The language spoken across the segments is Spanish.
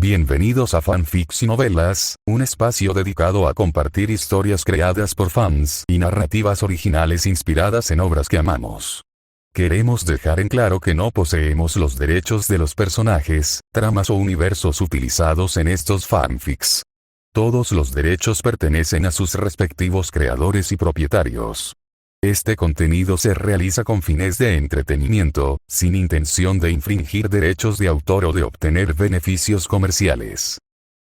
Bienvenidos a Fanfics y Novelas, un espacio dedicado a compartir historias creadas por fans y narrativas originales inspiradas en obras que amamos. Queremos dejar en claro que no poseemos los derechos de los personajes, tramas o universos utilizados en estos fanfics. Todos los derechos pertenecen a sus respectivos creadores y propietarios. Este contenido se realiza con fines de entretenimiento, sin intención de infringir derechos de autor o de obtener beneficios comerciales.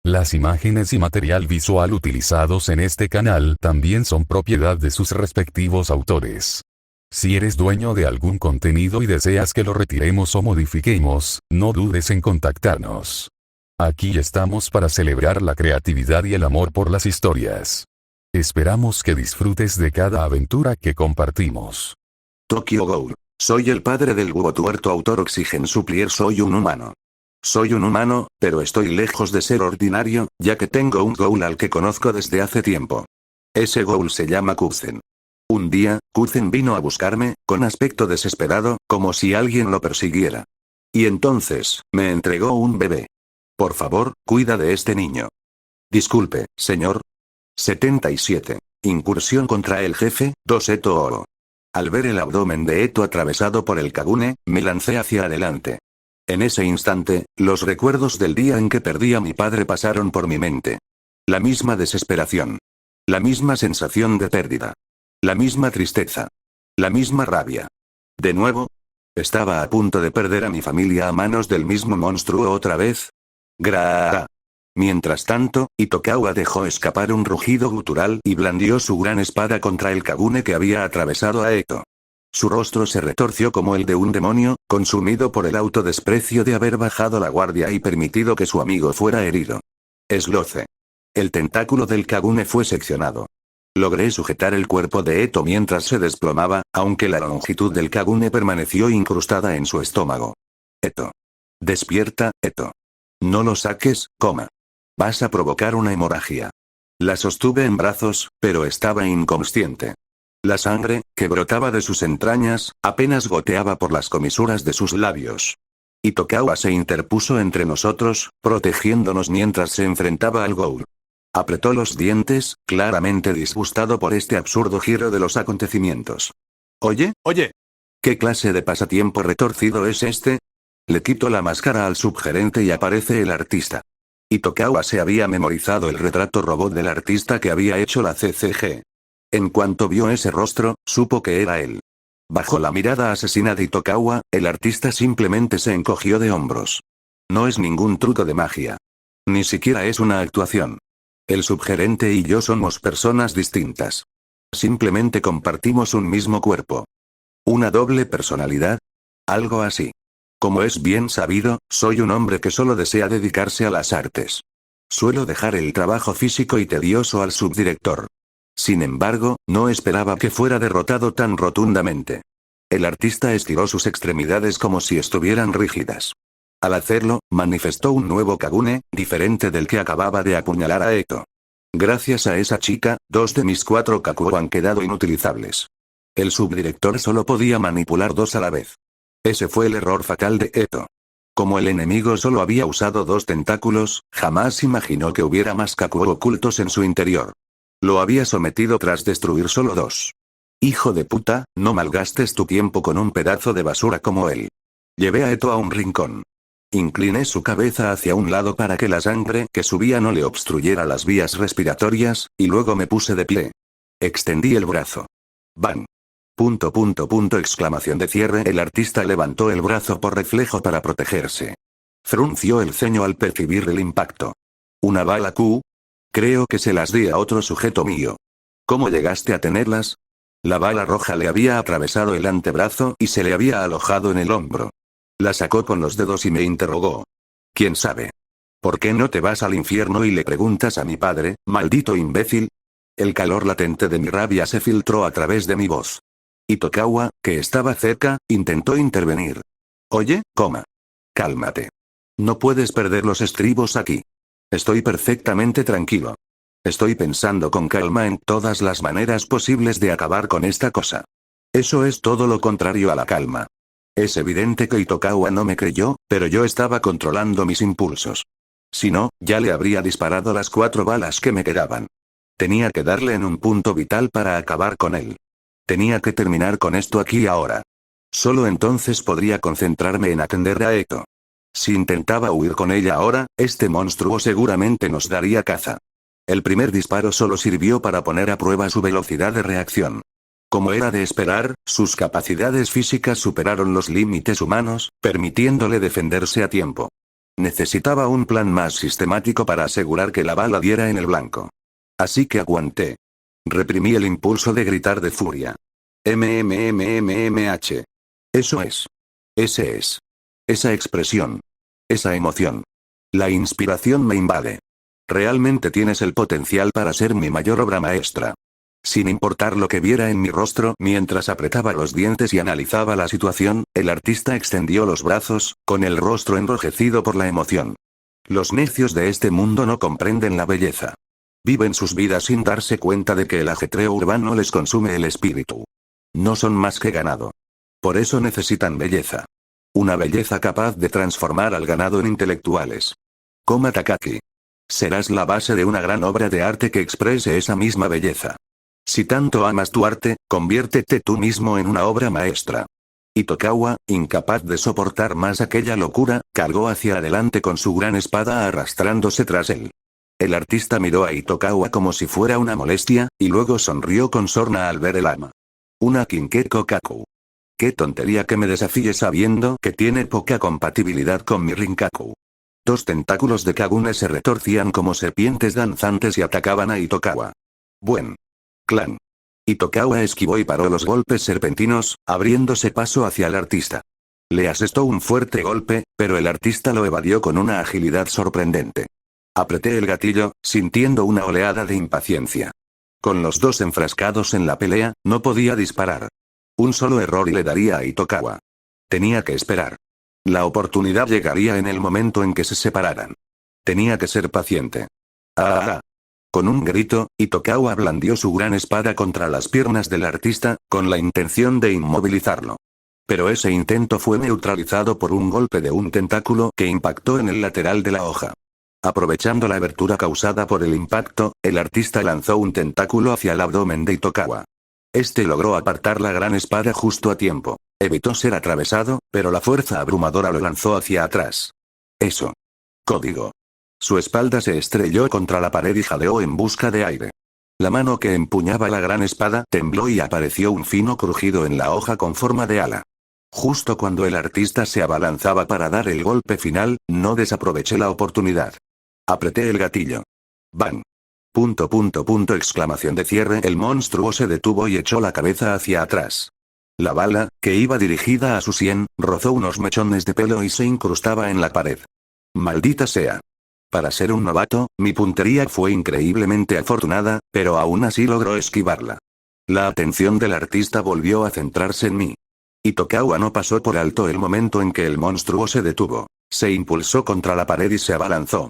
Las imágenes y material visual utilizados en este canal también son propiedad de sus respectivos autores. Si eres dueño de algún contenido y deseas que lo retiremos o modifiquemos, no dudes en contactarnos. Aquí estamos para celebrar la creatividad y el amor por las historias. Esperamos que disfrutes de cada aventura que compartimos. Tokyo Ghoul. Soy el padre del búho tuerto autor Oxygen Supplier. Soy un humano. Soy un humano, pero estoy lejos de ser ordinario, ya que tengo un ghoul al que conozco desde hace tiempo. Ese ghoul se llama Kuzen. Un día, Kuzen vino a buscarme, con aspecto desesperado, como si alguien lo persiguiera. Y entonces, me entregó un bebé. Por favor, cuida de este niño. Disculpe, señor. 77. Incursión contra el jefe, 2 Eto Oro. Al ver el abdomen de Eto atravesado por el Kagune, me lancé hacia adelante. En ese instante, los recuerdos del día en que perdí a mi padre pasaron por mi mente. La misma desesperación. La misma sensación de pérdida. La misma tristeza. La misma rabia. De nuevo. Estaba a punto de perder a mi familia a manos del mismo monstruo otra vez. Gra. Mientras tanto, Itokawa dejó escapar un rugido gutural y blandió su gran espada contra el Kagune que había atravesado a Eto. Su rostro se retorció como el de un demonio, consumido por el autodesprecio de haber bajado la guardia y permitido que su amigo fuera herido. Esloce. El tentáculo del Kagune fue seccionado. Logré sujetar el cuerpo de Eto mientras se desplomaba, aunque la longitud del Kagune permaneció incrustada en su estómago. Eto. Despierta, Eto. No lo saques, coma. Vas a provocar una hemorragia. La sostuve en brazos, pero estaba inconsciente. La sangre, que brotaba de sus entrañas, apenas goteaba por las comisuras de sus labios. Itokawa se interpuso entre nosotros, protegiéndonos mientras se enfrentaba al ghoul. Apretó los dientes, claramente disgustado por este absurdo giro de los acontecimientos. Oye, ¿qué clase de pasatiempo retorcido es este? Le quito la máscara al subgerente y aparece el artista. Itokawa se había memorizado el retrato robot del artista que había hecho la CCG. En cuanto vio ese rostro, supo que era él. Bajo la mirada asesina de Itokawa, el artista simplemente se encogió de hombros. No es ningún truco de magia. Ni siquiera es una actuación. El subgerente y yo somos personas distintas. Simplemente compartimos un mismo cuerpo. ¿Una doble personalidad? Algo así. Como es bien sabido, soy un hombre que solo desea dedicarse a las artes. Suelo dejar el trabajo físico y tedioso al subdirector. Sin embargo, no esperaba que fuera derrotado tan rotundamente. El artista estiró sus extremidades como si estuvieran rígidas. Al hacerlo, manifestó un nuevo Kagune, diferente del que acababa de apuñalar a Eto. Gracias a esa chica, 2 de mis 4 Kakuo han quedado inutilizables. El subdirector solo podía manipular 2 a la vez. Ese fue el error fatal de Eto. Como el enemigo solo había usado 2 tentáculos, jamás imaginó que hubiera más Kakuo ocultos en su interior. Lo había sometido tras destruir solo 2. Hijo de puta, no malgastes tu tiempo con un pedazo de basura como él. Llevé a Eto a un rincón. Incliné su cabeza hacia un lado para que la sangre que subía no le obstruyera las vías respiratorias, y luego me puse de pie. Extendí el brazo. ¡Bang! Exclamación de cierre. El artista levantó el brazo por reflejo para protegerse. Frunció el ceño al percibir el impacto. ¿Una bala Q? Creo que se las di a otro sujeto mío. ¿Cómo llegaste a tenerlas? La bala roja le había atravesado el antebrazo y se le había alojado en el hombro. La sacó con los dedos y me interrogó. ¿Quién sabe? ¿Por qué no te vas al infierno y le preguntas a mi padre, maldito imbécil? El calor latente de mi rabia se filtró a través de mi voz. Itokawa, que estaba cerca, intentó intervenir. Oye, cálmate. No puedes perder los estribos aquí. Estoy perfectamente tranquilo. Estoy pensando con calma en todas las maneras posibles de acabar con esta cosa. Eso es todo lo contrario a la calma. Es evidente que Itokawa no me creyó, pero yo estaba controlando mis impulsos. Si no, ya le habría disparado las 4 balas que me quedaban. Tenía que darle en un punto vital para acabar con él. Tenía que terminar con esto aquí y ahora. Solo entonces podría concentrarme en atender a Eto. Si intentaba huir con ella ahora, este monstruo seguramente nos daría caza. El primer disparo solo sirvió para poner a prueba su velocidad de reacción. Como era de esperar, sus capacidades físicas superaron los límites humanos, permitiéndole defenderse a tiempo. Necesitaba un plan más sistemático para asegurar que la bala diera en el blanco. Así que aguanté. Reprimí el impulso de gritar de furia. MMMMMH. Eso es. Ese es. Esa expresión. Esa emoción. La inspiración me invade. Realmente tienes el potencial para ser mi mayor obra maestra. Sin importar lo que viera en mi rostro mientras apretaba los dientes y analizaba la situación, el artista extendió los brazos, con el rostro enrojecido por la emoción. Los necios de este mundo no comprenden la belleza. Viven sus vidas sin darse cuenta de que el ajetreo urbano les consume el espíritu. No son más que ganado. Por eso necesitan belleza. Una belleza capaz de transformar al ganado en intelectuales. Koma Takaki. Serás la base de una gran obra de arte que exprese esa misma belleza. Si tanto amas tu arte, conviértete tú mismo en una obra maestra. Itokawa, incapaz de soportar más aquella locura, cargó hacia adelante con su gran espada arrastrándose tras él. El artista miró a Itokawa como si fuera una molestia, y luego sonrió con sorna al ver el arma. Una Kinkeko Kaku. Qué tontería que me desafíe sabiendo que tiene poca compatibilidad con mi Rinkaku. 2 tentáculos de Kagune se retorcían como serpientes danzantes y atacaban a Itokawa. Buen clan. Itokawa esquivó y paró los golpes serpentinos, abriéndose paso hacia el artista. Le asestó un fuerte golpe, pero el artista lo evadió con una agilidad sorprendente. Apreté el gatillo, sintiendo una oleada de impaciencia. Con los dos enfrascados en la pelea, no podía disparar. Un solo error y le daría a Itokawa. Tenía que esperar. La oportunidad llegaría en el momento en que se separaran. Tenía que ser paciente. ¡Ah! Con un grito, Itokawa blandió su gran espada contra las piernas del artista, con la intención de inmovilizarlo. Pero ese intento fue neutralizado por un golpe de un tentáculo que impactó en el lateral de la hoja. Aprovechando la abertura causada por el impacto, el artista lanzó un tentáculo hacia el abdomen de Itokawa. Este logró apartar la gran espada justo a tiempo. Evitó ser atravesado, pero la fuerza abrumadora lo lanzó hacia atrás. Eso. Código. Su espalda se estrelló contra la pared y jadeó en busca de aire. La mano que empuñaba la gran espada tembló y apareció un fino crujido en la hoja con forma de ala. Justo cuando el artista se abalanzaba para dar el golpe final, no desaproveché la oportunidad. Apreté el gatillo. ¡Bang! Exclamación de cierre. El monstruo se detuvo y echó la cabeza hacia atrás. La bala, que iba dirigida a su sien, rozó unos mechones de pelo y se incrustaba en la pared. ¡Maldita sea! Para ser un novato, mi puntería fue increíblemente afortunada, pero aún así logró esquivarla. La atención del artista volvió a centrarse en mí. Itokawa no pasó por alto el momento en que el monstruo se detuvo. Se impulsó contra la pared y se abalanzó.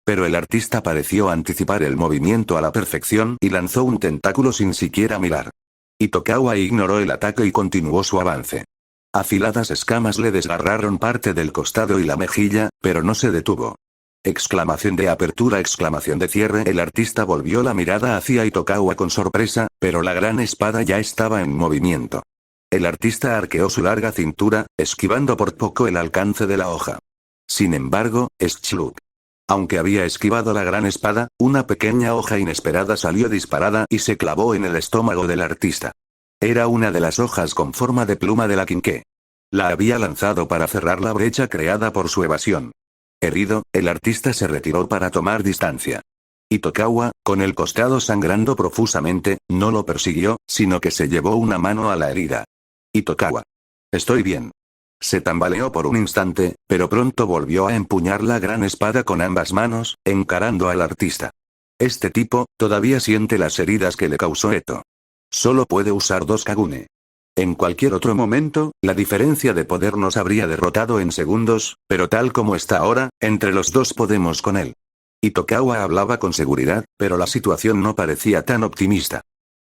Pero el artista pareció anticipar el movimiento a la perfección y lanzó un tentáculo sin siquiera mirar. Itokawa ignoró el ataque y continuó su avance. Afiladas escamas le desgarraron parte del costado y la mejilla, pero no se detuvo. Exclamación de apertura, exclamación de cierre. El artista volvió la mirada hacia Itokawa con sorpresa, pero la gran espada ya estaba en movimiento. El artista arqueó su larga cintura, esquivando por poco el alcance de la hoja. Sin embargo, Schluck. Aunque había esquivado la gran espada, una pequeña hoja inesperada salió disparada y se clavó en el estómago del artista. Era una de las hojas con forma de pluma de la Kinke. La había lanzado para cerrar la brecha creada por su evasión. Herido, el artista se retiró para tomar distancia. Itokawa, con el costado sangrando profusamente, no lo persiguió, sino que se llevó una mano a la herida. Itokawa. Estoy bien. Se tambaleó por un instante, pero pronto volvió a empuñar la gran espada con ambas manos, encarando al artista. Este tipo, todavía siente las heridas que le causó Eto. Solo puede usar 2 Kagune. En cualquier otro momento, la diferencia de poder nos habría derrotado en segundos, pero tal como está ahora, entre los dos podemos con él. Itokawa hablaba con seguridad, pero la situación no parecía tan optimista.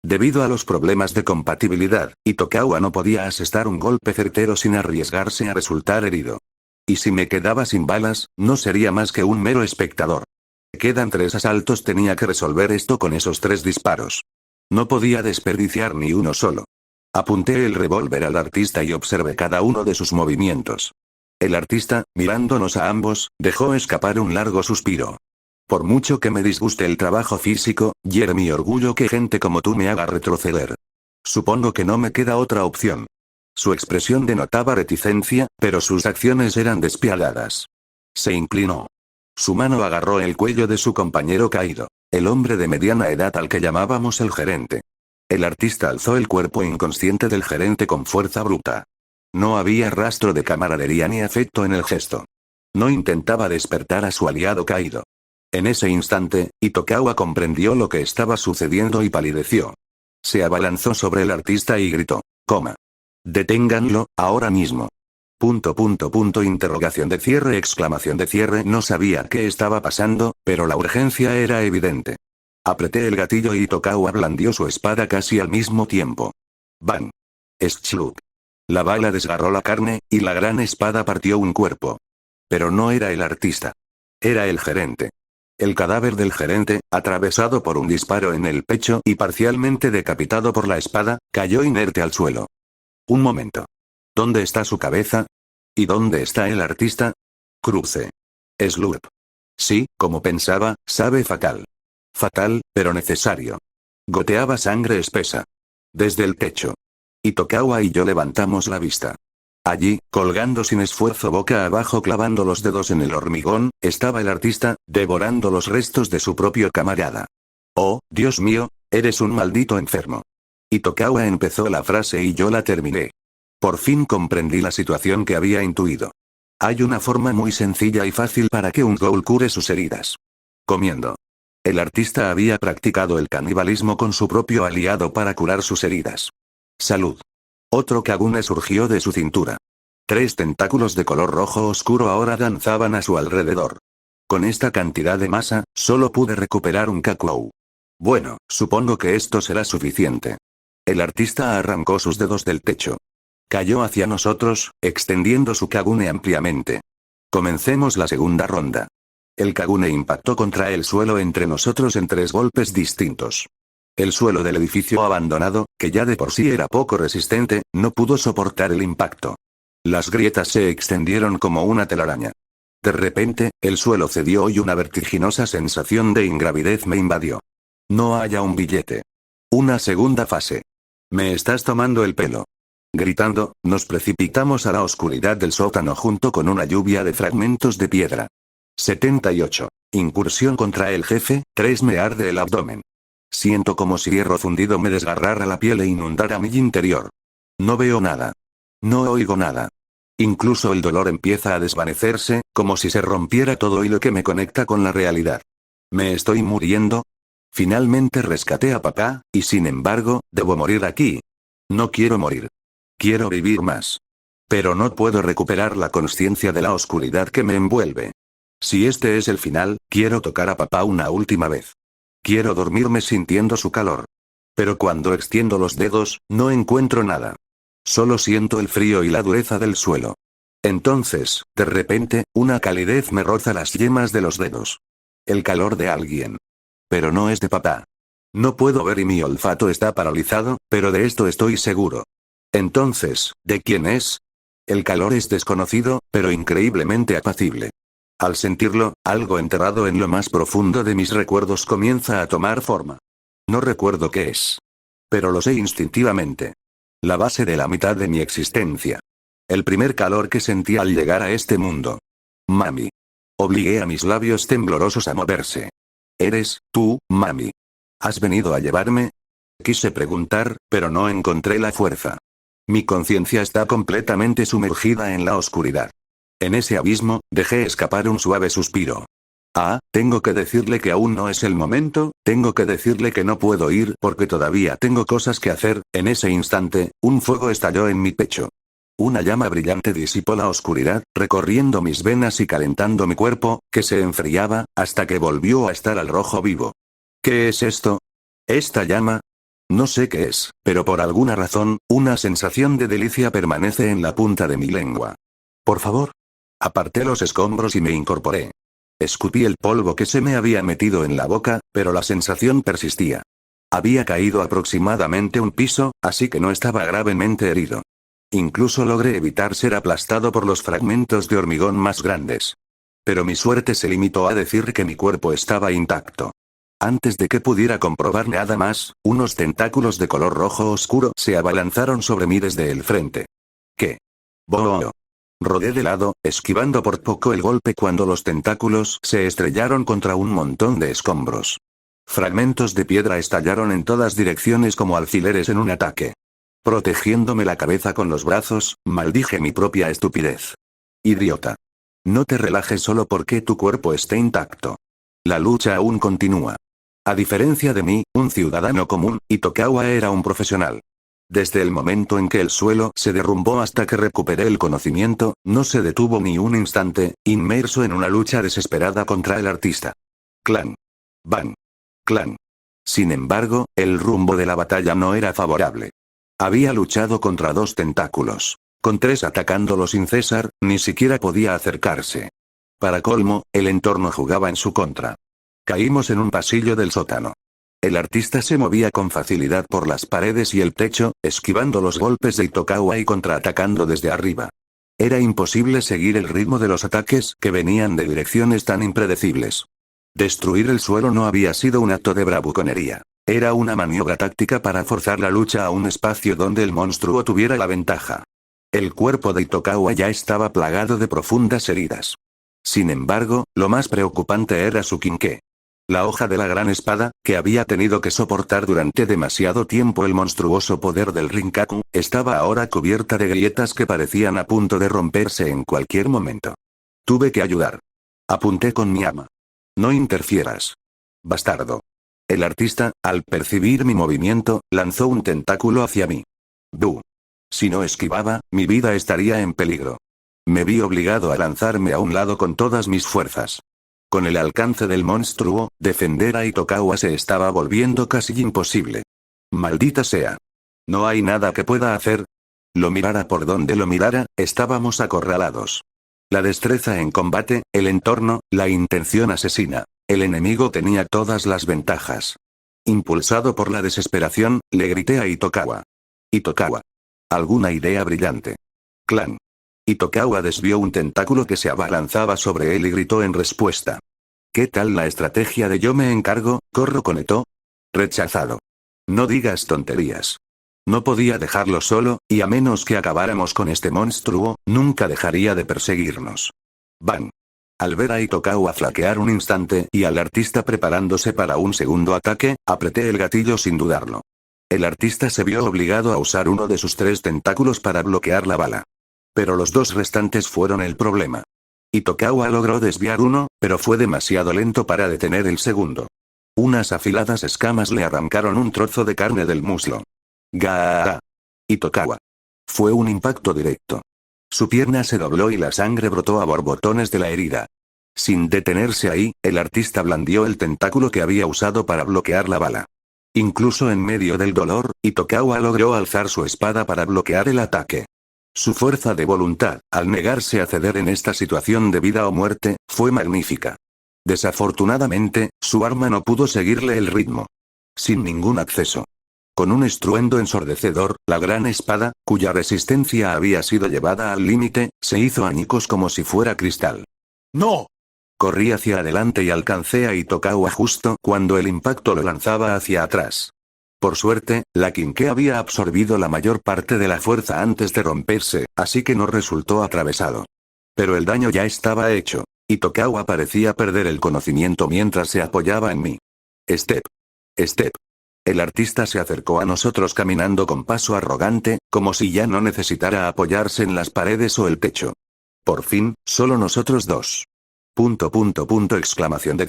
Debido a los problemas de compatibilidad, Itokawa no podía asestar un golpe certero sin arriesgarse a resultar herido. Y si me quedaba sin balas, no sería más que un mero espectador. Quedan 3 asaltos, tenía que resolver esto con esos 3 disparos. No podía desperdiciar ni uno solo. Apunté el revólver al artista y observé cada uno de sus movimientos. El artista, mirándonos a ambos, dejó escapar un largo suspiro. Por mucho que me disguste el trabajo físico, hiere mi orgullo que gente como tú me haga retroceder. Supongo que no me queda otra opción. Su expresión denotaba reticencia, pero sus acciones eran despiadadas. Se inclinó. Su mano agarró el cuello de su compañero caído, el hombre de mediana edad al que llamábamos el gerente. El artista alzó el cuerpo inconsciente del gerente con fuerza bruta. No había rastro de camaradería ni afecto en el gesto. No intentaba despertar a su aliado caído. En ese instante, Itokawa comprendió lo que estaba sucediendo y palideció. Se abalanzó sobre el artista y gritó: «Deténganlo, ahora mismo». Interrogación de cierre, exclamación de cierre. No sabía qué estaba pasando, pero la urgencia era evidente. Apreté el gatillo y Itokawa blandió su espada casi al mismo tiempo. ¡Bang! Schluck. La bala desgarró la carne, y la gran espada partió un cuerpo. Pero no era el artista. Era el gerente. El cadáver del gerente, atravesado por un disparo en el pecho y parcialmente decapitado por la espada, cayó inerte al suelo. Un momento. ¿Dónde está su cabeza? ¿Y dónde está el artista? Cruce. Slurp. Sí, como pensaba, sabe fatal. Fatal, pero necesario. Goteaba sangre espesa. Desde el techo. Itokawa y yo levantamos la vista. Allí, colgando sin esfuerzo boca abajo clavando los dedos en el hormigón, estaba el artista, devorando los restos de su propio camarada. «Oh, Dios mío, eres un maldito enfermo». Itokawa empezó la frase y yo la terminé. Por fin comprendí la situación que había intuido. Hay una forma muy sencilla y fácil para que un ghoul cure sus heridas. Comiendo. El artista había practicado el canibalismo con su propio aliado para curar sus heridas. Salud. Otro Kagune surgió de su cintura. 3 tentáculos de color rojo oscuro ahora danzaban a su alrededor. Con esta cantidad de masa, solo pude recuperar un Kakou. Bueno, supongo que esto será suficiente. El artista arrancó sus dedos del techo. Cayó hacia nosotros, extendiendo su Kagune ampliamente. Comencemos la segunda ronda. El Kagune impactó contra el suelo entre nosotros en 3 golpes distintos. El suelo del edificio abandonado, que ya de por sí era poco resistente, no pudo soportar el impacto. Las grietas se extendieron como una telaraña. De repente, el suelo cedió y una vertiginosa sensación de ingravidez me invadió. No haya un billete. Una segunda fase. Me estás tomando el pelo. Gritando, nos precipitamos a la oscuridad del sótano junto con una lluvia de fragmentos de piedra. 78. Incursión contra el jefe. 3. Me arde el abdomen. Siento como si hierro fundido me desgarrara la piel e inundara mi interior. No veo nada. No oigo nada. Incluso el dolor empieza a desvanecerse, como si se rompiera todo hilo que me conecta con la realidad. ¿Me estoy muriendo? Finalmente rescaté a papá, y sin embargo, debo morir aquí. No quiero morir. Quiero vivir más. Pero no puedo recuperar la consciencia de la oscuridad que me envuelve. Si este es el final, quiero tocar a papá una última vez. Quiero dormirme sintiendo su calor. Pero cuando extiendo los dedos, no encuentro nada. Solo siento el frío y la dureza del suelo. Entonces, de repente, una calidez me roza las yemas de los dedos. El calor de alguien. Pero no es de papá. No puedo ver y mi olfato está paralizado, pero de esto estoy seguro. Entonces, ¿de quién es? El calor es desconocido, pero increíblemente apacible. Al sentirlo, algo enterrado en lo más profundo de mis recuerdos comienza a tomar forma. No recuerdo qué es. Pero lo sé instintivamente. La base de la mitad de mi existencia. El primer calor que sentí al llegar a este mundo. Mami. Obligué a mis labios temblorosos a moverse. ¿Eres tú, mami? ¿Has venido a llevarme? Quise preguntar, pero no encontré la fuerza. Mi conciencia está completamente sumergida en la oscuridad. En ese abismo, dejé escapar un suave suspiro. Ah, tengo que decirle que aún no es el momento, tengo que decirle que no puedo ir porque todavía tengo cosas que hacer. En ese instante, un fuego estalló en mi pecho. Una llama brillante disipó la oscuridad, recorriendo mis venas y calentando mi cuerpo, que se enfriaba, hasta que volvió a estar al rojo vivo. ¿Qué es esto? ¿Esta llama? No sé qué es, pero por alguna razón, una sensación de delicia permanece en la punta de mi lengua. Por favor. Aparté los escombros y me incorporé. Escupí el polvo que se me había metido en la boca, pero la sensación persistía. Había caído aproximadamente un piso, así que no estaba gravemente herido. Incluso logré evitar ser aplastado por los fragmentos de hormigón más grandes. Pero mi suerte se limitó a decir que mi cuerpo estaba intacto. Antes de que pudiera comprobar nada más, unos tentáculos de color rojo oscuro se abalanzaron sobre mí desde el frente. ¿Qué? ¡Boh! Rodé de lado, esquivando por poco el golpe cuando los tentáculos se estrellaron contra un montón de escombros. Fragmentos de piedra estallaron en todas direcciones como alfileres en un ataque. Protegiéndome la cabeza con los brazos, maldije mi propia estupidez. Idiota. No te relajes solo porque tu cuerpo esté intacto. La lucha aún continúa. A diferencia de mí, un ciudadano común, Itokawa era un profesional. Desde el momento en que el suelo se derrumbó hasta que recuperé el conocimiento, no se detuvo ni un instante, inmerso en una lucha desesperada contra el artista. Clan. Ban. Clan. Sin embargo, el rumbo de la batalla no era favorable. Había luchado contra 2 tentáculos. Con 3 atacándolo sin cesar, ni siquiera podía acercarse. Para colmo, el entorno jugaba en su contra. Caímos en un pasillo del sótano. El artista se movía con facilidad por las paredes y el techo, esquivando los golpes de Itokawa y contraatacando desde arriba. Era imposible seguir el ritmo de los ataques que venían de direcciones tan impredecibles. Destruir el suelo no había sido un acto de bravuconería. Era una maniobra táctica para forzar la lucha a un espacio donde el monstruo tuviera la ventaja. El cuerpo de Itokawa ya estaba plagado de profundas heridas. Sin embargo, lo más preocupante era su quinqué. La hoja de la gran espada, que había tenido que soportar durante demasiado tiempo el monstruoso poder del Rinkaku, estaba ahora cubierta de grietas que parecían a punto de romperse en cualquier momento. Tuve que ayudar. Apunté con mi arma. No interfieras. Bastardo. El artista, al percibir mi movimiento, lanzó un tentáculo hacia mí. ¡Bu! Si no esquivaba, mi vida estaría en peligro. Me vi obligado a lanzarme a un lado con todas mis fuerzas. Con el alcance del monstruo, defender a Itokawa se estaba volviendo casi imposible. Maldita sea. No hay nada que pueda hacer. Lo mirara por donde lo mirara, estábamos acorralados. La destreza en combate, el entorno, la intención asesina. El enemigo tenía todas las ventajas. Impulsado por la desesperación, le grité a Itokawa. Itokawa. ¿Alguna idea brillante? Clan. Itokawa desvió un tentáculo que se abalanzaba sobre él y gritó en respuesta. ¿Qué tal la estrategia de yo me encargo, corro con Eto? Rechazado. No digas tonterías. No podía dejarlo solo, y a menos que acabáramos con este monstruo, nunca dejaría de perseguirnos. Ban. Al ver a Itokawa flaquear un instante y al artista preparándose para un segundo ataque, apreté el gatillo sin dudarlo. El artista se vio obligado a usar uno de sus 3 tentáculos para bloquear la bala. Pero los 2 restantes fueron el problema. Itokawa logró desviar uno, pero fue demasiado lento para detener el segundo. Unas afiladas escamas le arrancaron un trozo de carne del muslo. ¡Gaaah! Itokawa. Fue un impacto directo. Su pierna se dobló y la sangre brotó a borbotones de la herida. Sin detenerse ahí, el artista blandió el tentáculo que había usado para bloquear la bala. Incluso en medio del dolor, Itokawa logró alzar su espada para bloquear el ataque. Su fuerza de voluntad, al negarse a ceder en esta situación de vida o muerte, fue magnífica. Desafortunadamente, su arma no pudo seguirle el ritmo. Sin ningún acceso. Con un estruendo ensordecedor, la gran espada, cuya resistencia había sido llevada al límite, se hizo añicos como si fuera cristal. ¡No! Corrí hacia adelante y alcancé a Itokawa justo cuando el impacto lo lanzaba hacia atrás. Por suerte, la quinqué había absorbido la mayor parte de la fuerza antes de romperse, así que no resultó atravesado. Pero el daño ya estaba hecho. Itokawa parecía perder el conocimiento mientras se apoyaba en mí. Step. Step. El artista se acercó a nosotros caminando con paso arrogante, como si ya no necesitara apoyarse en las paredes o el techo. Por fin, solo nosotros 2. Exclamación de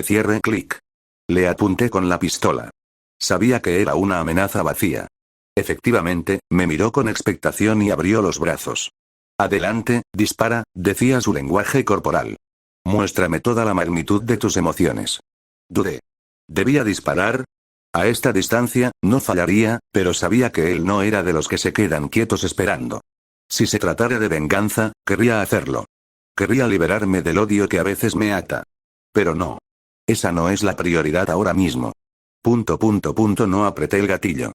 cierre, clic. Le apunté con la pistola. Sabía que era una amenaza vacía. Efectivamente, me miró con expectación y abrió los brazos. Adelante, dispara, decía su lenguaje corporal. Muéstrame toda la magnitud de tus emociones. Dudé. ¿Debía disparar? A esta distancia, no fallaría, pero sabía que él no era de los que se quedan quietos esperando. Si se tratara de venganza, querría hacerlo. Querría liberarme del odio que a veces me ata. Pero no. Esa no es la prioridad ahora mismo. No apreté el gatillo.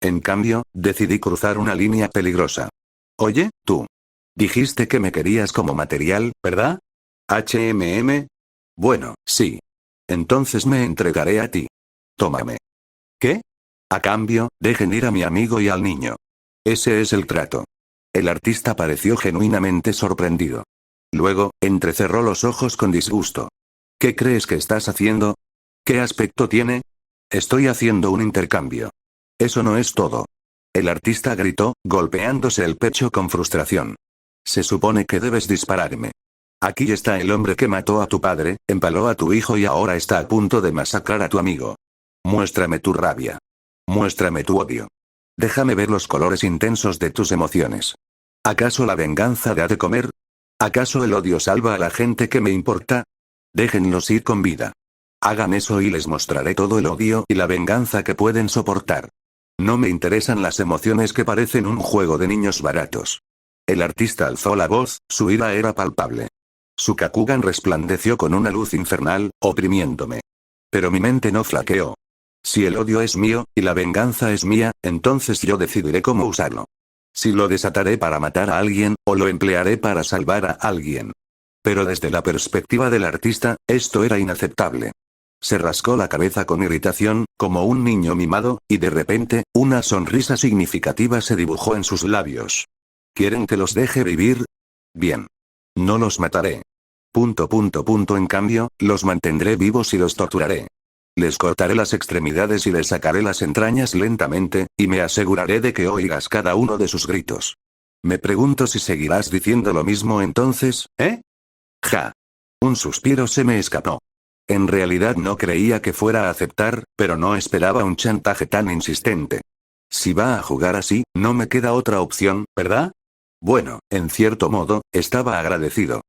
En cambio, decidí cruzar una línea peligrosa. Oye, tú. Dijiste que me querías como material, ¿verdad? HMM. Bueno, sí. Entonces me entregaré a ti. Tómame. ¿Qué? A cambio, dejen ir a mi amigo y al niño. Ese es el trato. El artista pareció genuinamente sorprendido. Luego, entrecerró los ojos con disgusto. ¿Qué crees que estás haciendo? ¿Qué aspecto tiene? Estoy haciendo un intercambio. Eso no es todo. El artista gritó, golpeándose el pecho con frustración. Se supone que debes dispararme. Aquí está el hombre que mató a tu padre, empaló a tu hijo y ahora está a punto de masacrar a tu amigo. Muéstrame tu rabia. Muéstrame tu odio. Déjame ver los colores intensos de tus emociones. ¿Acaso la venganza da de comer? ¿Acaso el odio salva a la gente que me importa? Déjenlos ir con vida. Hagan eso y les mostraré todo el odio y la venganza que pueden soportar. No me interesan las emociones que parecen un juego de niños baratos. El artista alzó la voz, su ira era palpable. Su Kakugan resplandeció con una luz infernal, oprimiéndome. Pero mi mente no flaqueó. Si el odio es mío, y la venganza es mía, entonces yo decidiré cómo usarlo. Si lo desataré para matar a alguien, o lo emplearé para salvar a alguien. Pero desde la perspectiva del artista, esto era inaceptable. Se rascó la cabeza con irritación, como un niño mimado, y de repente, una sonrisa significativa se dibujó en sus labios. ¿Quieren que los deje vivir? Bien. No los mataré. En cambio, los mantendré vivos y los torturaré. Les cortaré las extremidades y les sacaré las entrañas lentamente, y me aseguraré de que oigas cada uno de sus gritos. Me pregunto si seguirás diciendo lo mismo entonces, ¿eh? Ja. Un suspiro se me escapó. En realidad no creía que fuera a aceptar, pero no esperaba un chantaje tan insistente. Si va a jugar así, no me queda otra opción, ¿verdad? Bueno, en cierto modo, estaba agradecido.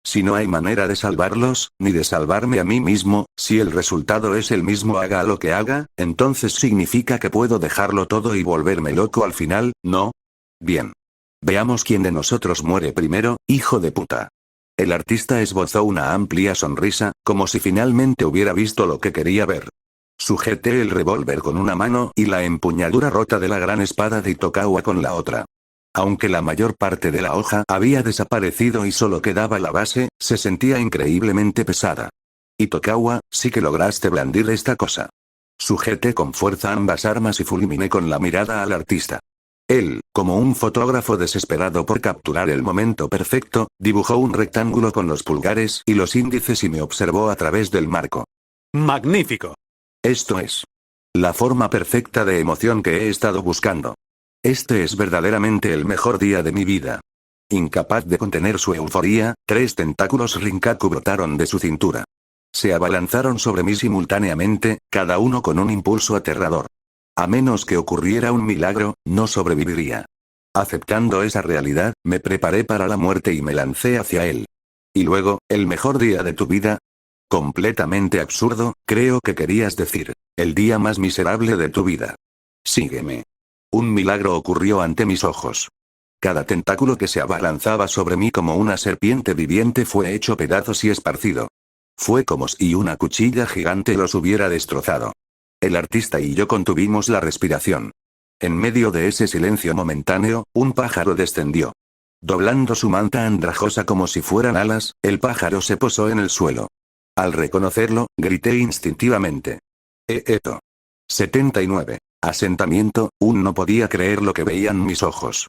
Si no hay manera de salvarlos, ni de salvarme a mí mismo, si el resultado es el mismo haga lo que haga, entonces significa que puedo dejarlo todo y volverme loco al final, ¿no? Bien. Veamos quién de nosotros muere primero, hijo de puta. El artista esbozó una amplia sonrisa, como si finalmente hubiera visto lo que quería ver. Sujeté el revólver con una mano y la empuñadura rota de la gran espada de Itokawa con la otra. Aunque la mayor parte de la hoja había desaparecido y solo quedaba la base, se sentía increíblemente pesada. Itokawa, sí que lograste blandir esta cosa. Sujeté con fuerza ambas armas y fulminé con la mirada al artista. Él, como un fotógrafo desesperado por capturar el momento perfecto, dibujó un rectángulo con los pulgares y los índices y me observó a través del marco. ¡Magnífico! Esto es la forma perfecta de emoción que he estado buscando. Este es verdaderamente el mejor día de mi vida. Incapaz de contener su euforía, 3 tentáculos Rinkaku brotaron de su cintura. Se abalanzaron sobre mí simultáneamente, cada uno con un impulso aterrador. A menos que ocurriera un milagro, no sobreviviría. Aceptando esa realidad, me preparé para la muerte y me lancé hacia él. Y luego, ¿el mejor día de tu vida? Completamente absurdo, creo que querías decir, el día más miserable de tu vida. Sígueme. Un milagro ocurrió ante mis ojos. Cada tentáculo que se abalanzaba sobre mí como una serpiente viviente fue hecho pedazos y esparcido. Fue como si una cuchilla gigante los hubiera destrozado. El artista y yo contuvimos la respiración. En medio de ese silencio momentáneo, un pájaro descendió. Doblando su manta andrajosa como si fueran alas, el pájaro se posó en el suelo. Al reconocerlo, grité instintivamente. Eto. 79. Asentamiento, no podía creer lo que veían mis ojos.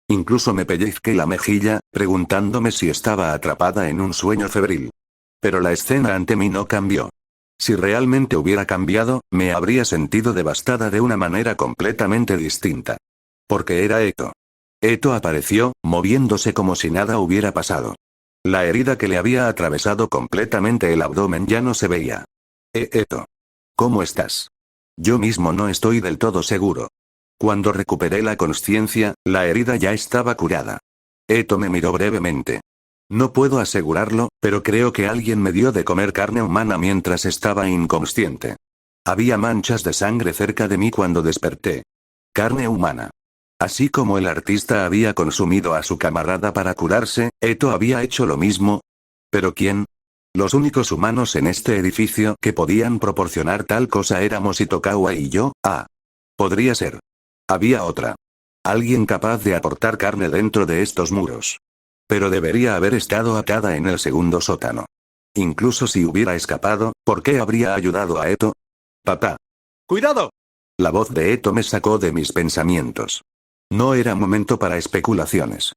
Incluso me pellizqué la mejilla, preguntándome si estaba atrapada en un sueño febril. Pero la escena ante mí no cambió. Si realmente hubiera cambiado, me habría sentido devastada de una manera completamente distinta. Porque era Eto. Eto apareció, moviéndose como si nada hubiera pasado. La herida que le había atravesado completamente el abdomen ya no se veía. Eto. ¿Cómo estás? Yo mismo no estoy del todo seguro. Cuando recuperé la consciencia, la herida ya estaba curada. Eto me miró brevemente. No puedo asegurarlo, pero creo que alguien me dio de comer carne humana mientras estaba inconsciente. Había manchas de sangre cerca de mí cuando desperté. Carne humana. Así como el artista había consumido a su camarada para curarse, Eto había hecho lo mismo. ¿Pero quién? Los únicos humanos en este edificio que podían proporcionar tal cosa éramos Itokawa y yo. Podría ser. Había otra. Alguien capaz de aportar carne dentro de estos muros. Pero debería haber estado atada en el segundo sótano. Incluso si hubiera escapado, ¿por qué habría ayudado a Eto? Papá. ¡Cuidado! La voz de Eto me sacó de mis pensamientos. No era momento para especulaciones.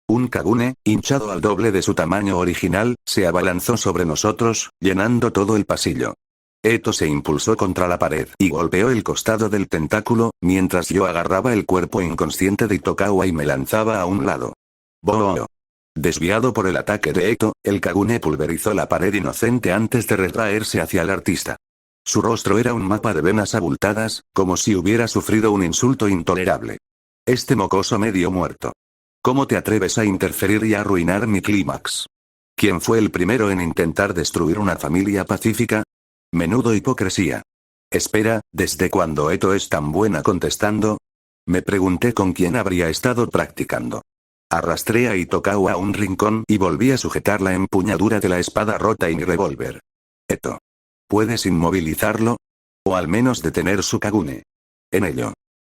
Un Kagune, hinchado al doble de su tamaño original, se abalanzó sobre nosotros, llenando todo el pasillo. Eto se impulsó contra la pared y golpeó el costado del tentáculo, mientras yo agarraba el cuerpo inconsciente de Itokawa y me lanzaba a un lado. ¡Boo! Desviado por el ataque de Eto, el Kagune pulverizó la pared inocente antes de retraerse hacia el artista. Su rostro era un mapa de venas abultadas, como si hubiera sufrido un insulto intolerable. Este mocoso medio muerto. ¿Cómo te atreves a interferir y a arruinar mi clímax? ¿Quién fue el primero en intentar destruir una familia pacífica? Menudo hipocresía. Espera, ¿desde cuándo Eto es tan buena contestando? Me pregunté con quién habría estado practicando. Arrastré a Itokawa a un rincón y volví a sujetar la empuñadura de la espada rota y mi revólver. Eto. ¿Puedes inmovilizarlo? O al menos detener su Kagune. En ello.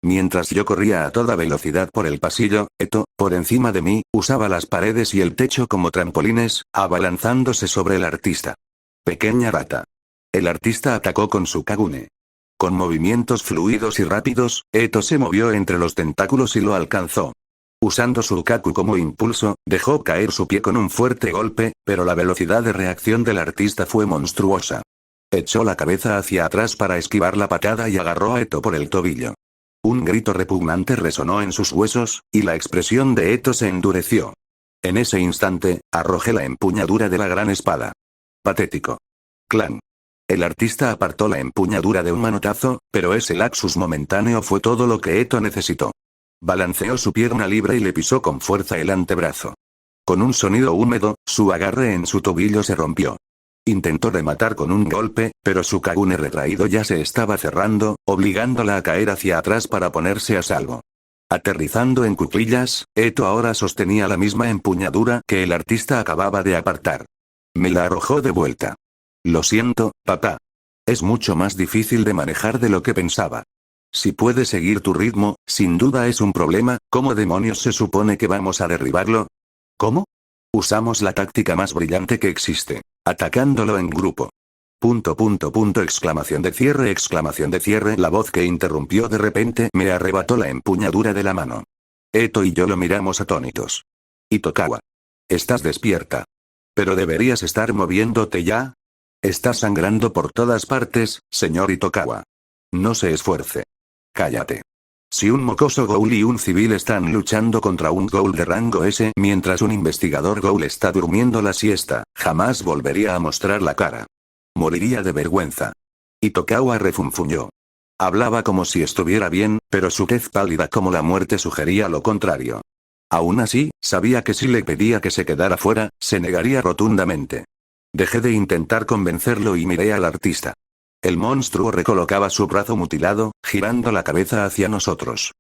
Mientras yo corría a toda velocidad por el pasillo, Eto, por encima de mí, usaba las paredes y el techo como trampolines, abalanzándose sobre el artista. Pequeña rata. El artista atacó con su Kagune. Con movimientos fluidos y rápidos, Eto se movió entre los tentáculos y lo alcanzó. Usando su Kaku como impulso, dejó caer su pie con un fuerte golpe, pero la velocidad de reacción del artista fue monstruosa. Echó la cabeza hacia atrás para esquivar la patada y agarró a Eto por el tobillo. Un grito repugnante resonó en sus huesos, y la expresión de Eto se endureció. En ese instante, arrojé la empuñadura de la gran espada. Patético. Clan. El artista apartó la empuñadura de un manotazo, pero ese lapsus momentáneo fue todo lo que Eto necesitó. Balanceó su pierna libre y le pisó con fuerza el antebrazo. Con un sonido húmedo, su agarre en su tobillo se rompió. Intentó rematar con un golpe, pero su Kagune retraído ya se estaba cerrando, obligándola a caer hacia atrás para ponerse a salvo. Aterrizando en cuclillas, Eto ahora sostenía la misma empuñadura que el artista acababa de apartar. Me la arrojó de vuelta. Lo siento, papá. Es mucho más difícil de manejar de lo que pensaba. Si puedes seguir tu ritmo, sin duda es un problema. ¿Cómo demonios se supone que vamos a derribarlo? ¿Cómo? Usamos la táctica más brillante que existe. Atacándolo en grupo. Exclamación de cierre. La voz que interrumpió de repente me arrebató la empuñadura de la mano. Eto y yo lo miramos atónitos. Itokawa. Estás despierta. Pero deberías estar moviéndote ya. Estás sangrando por todas partes, señor Itokawa. No se esfuerce. Cállate. Si un mocoso ghoul y un civil están luchando contra un ghoul de rango S mientras un investigador ghoul está durmiendo la siesta, jamás volvería a mostrar la cara. Moriría de vergüenza. Itokawa refunfuñó. Hablaba como si estuviera bien, pero su tez pálida como la muerte sugería lo contrario. Aún así, sabía que si le pedía que se quedara fuera, se negaría rotundamente. Dejé de intentar convencerlo y miré al artista. El monstruo recolocaba su brazo mutilado, girando la cabeza hacia nosotros.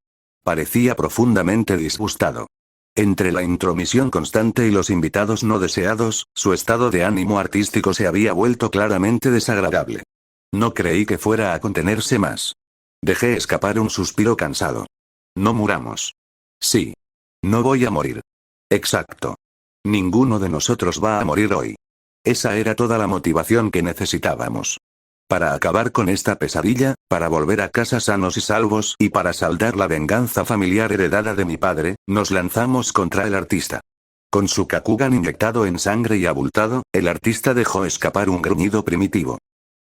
Parecía profundamente disgustado. Entre la intromisión constante y los invitados no deseados, su estado de ánimo artístico se había vuelto claramente desagradable. No creí que fuera a contenerse más. Dejé escapar un suspiro cansado. No muramos. Sí. No voy a morir. Exacto. Ninguno de nosotros va a morir hoy. Esa era toda la motivación que necesitábamos. Para acabar con esta pesadilla, para volver a casa sanos y salvos y para saldar la venganza familiar heredada de mi padre, nos lanzamos contra el artista. Con su Kakugan inyectado en sangre y abultado, el artista dejó escapar un gruñido primitivo.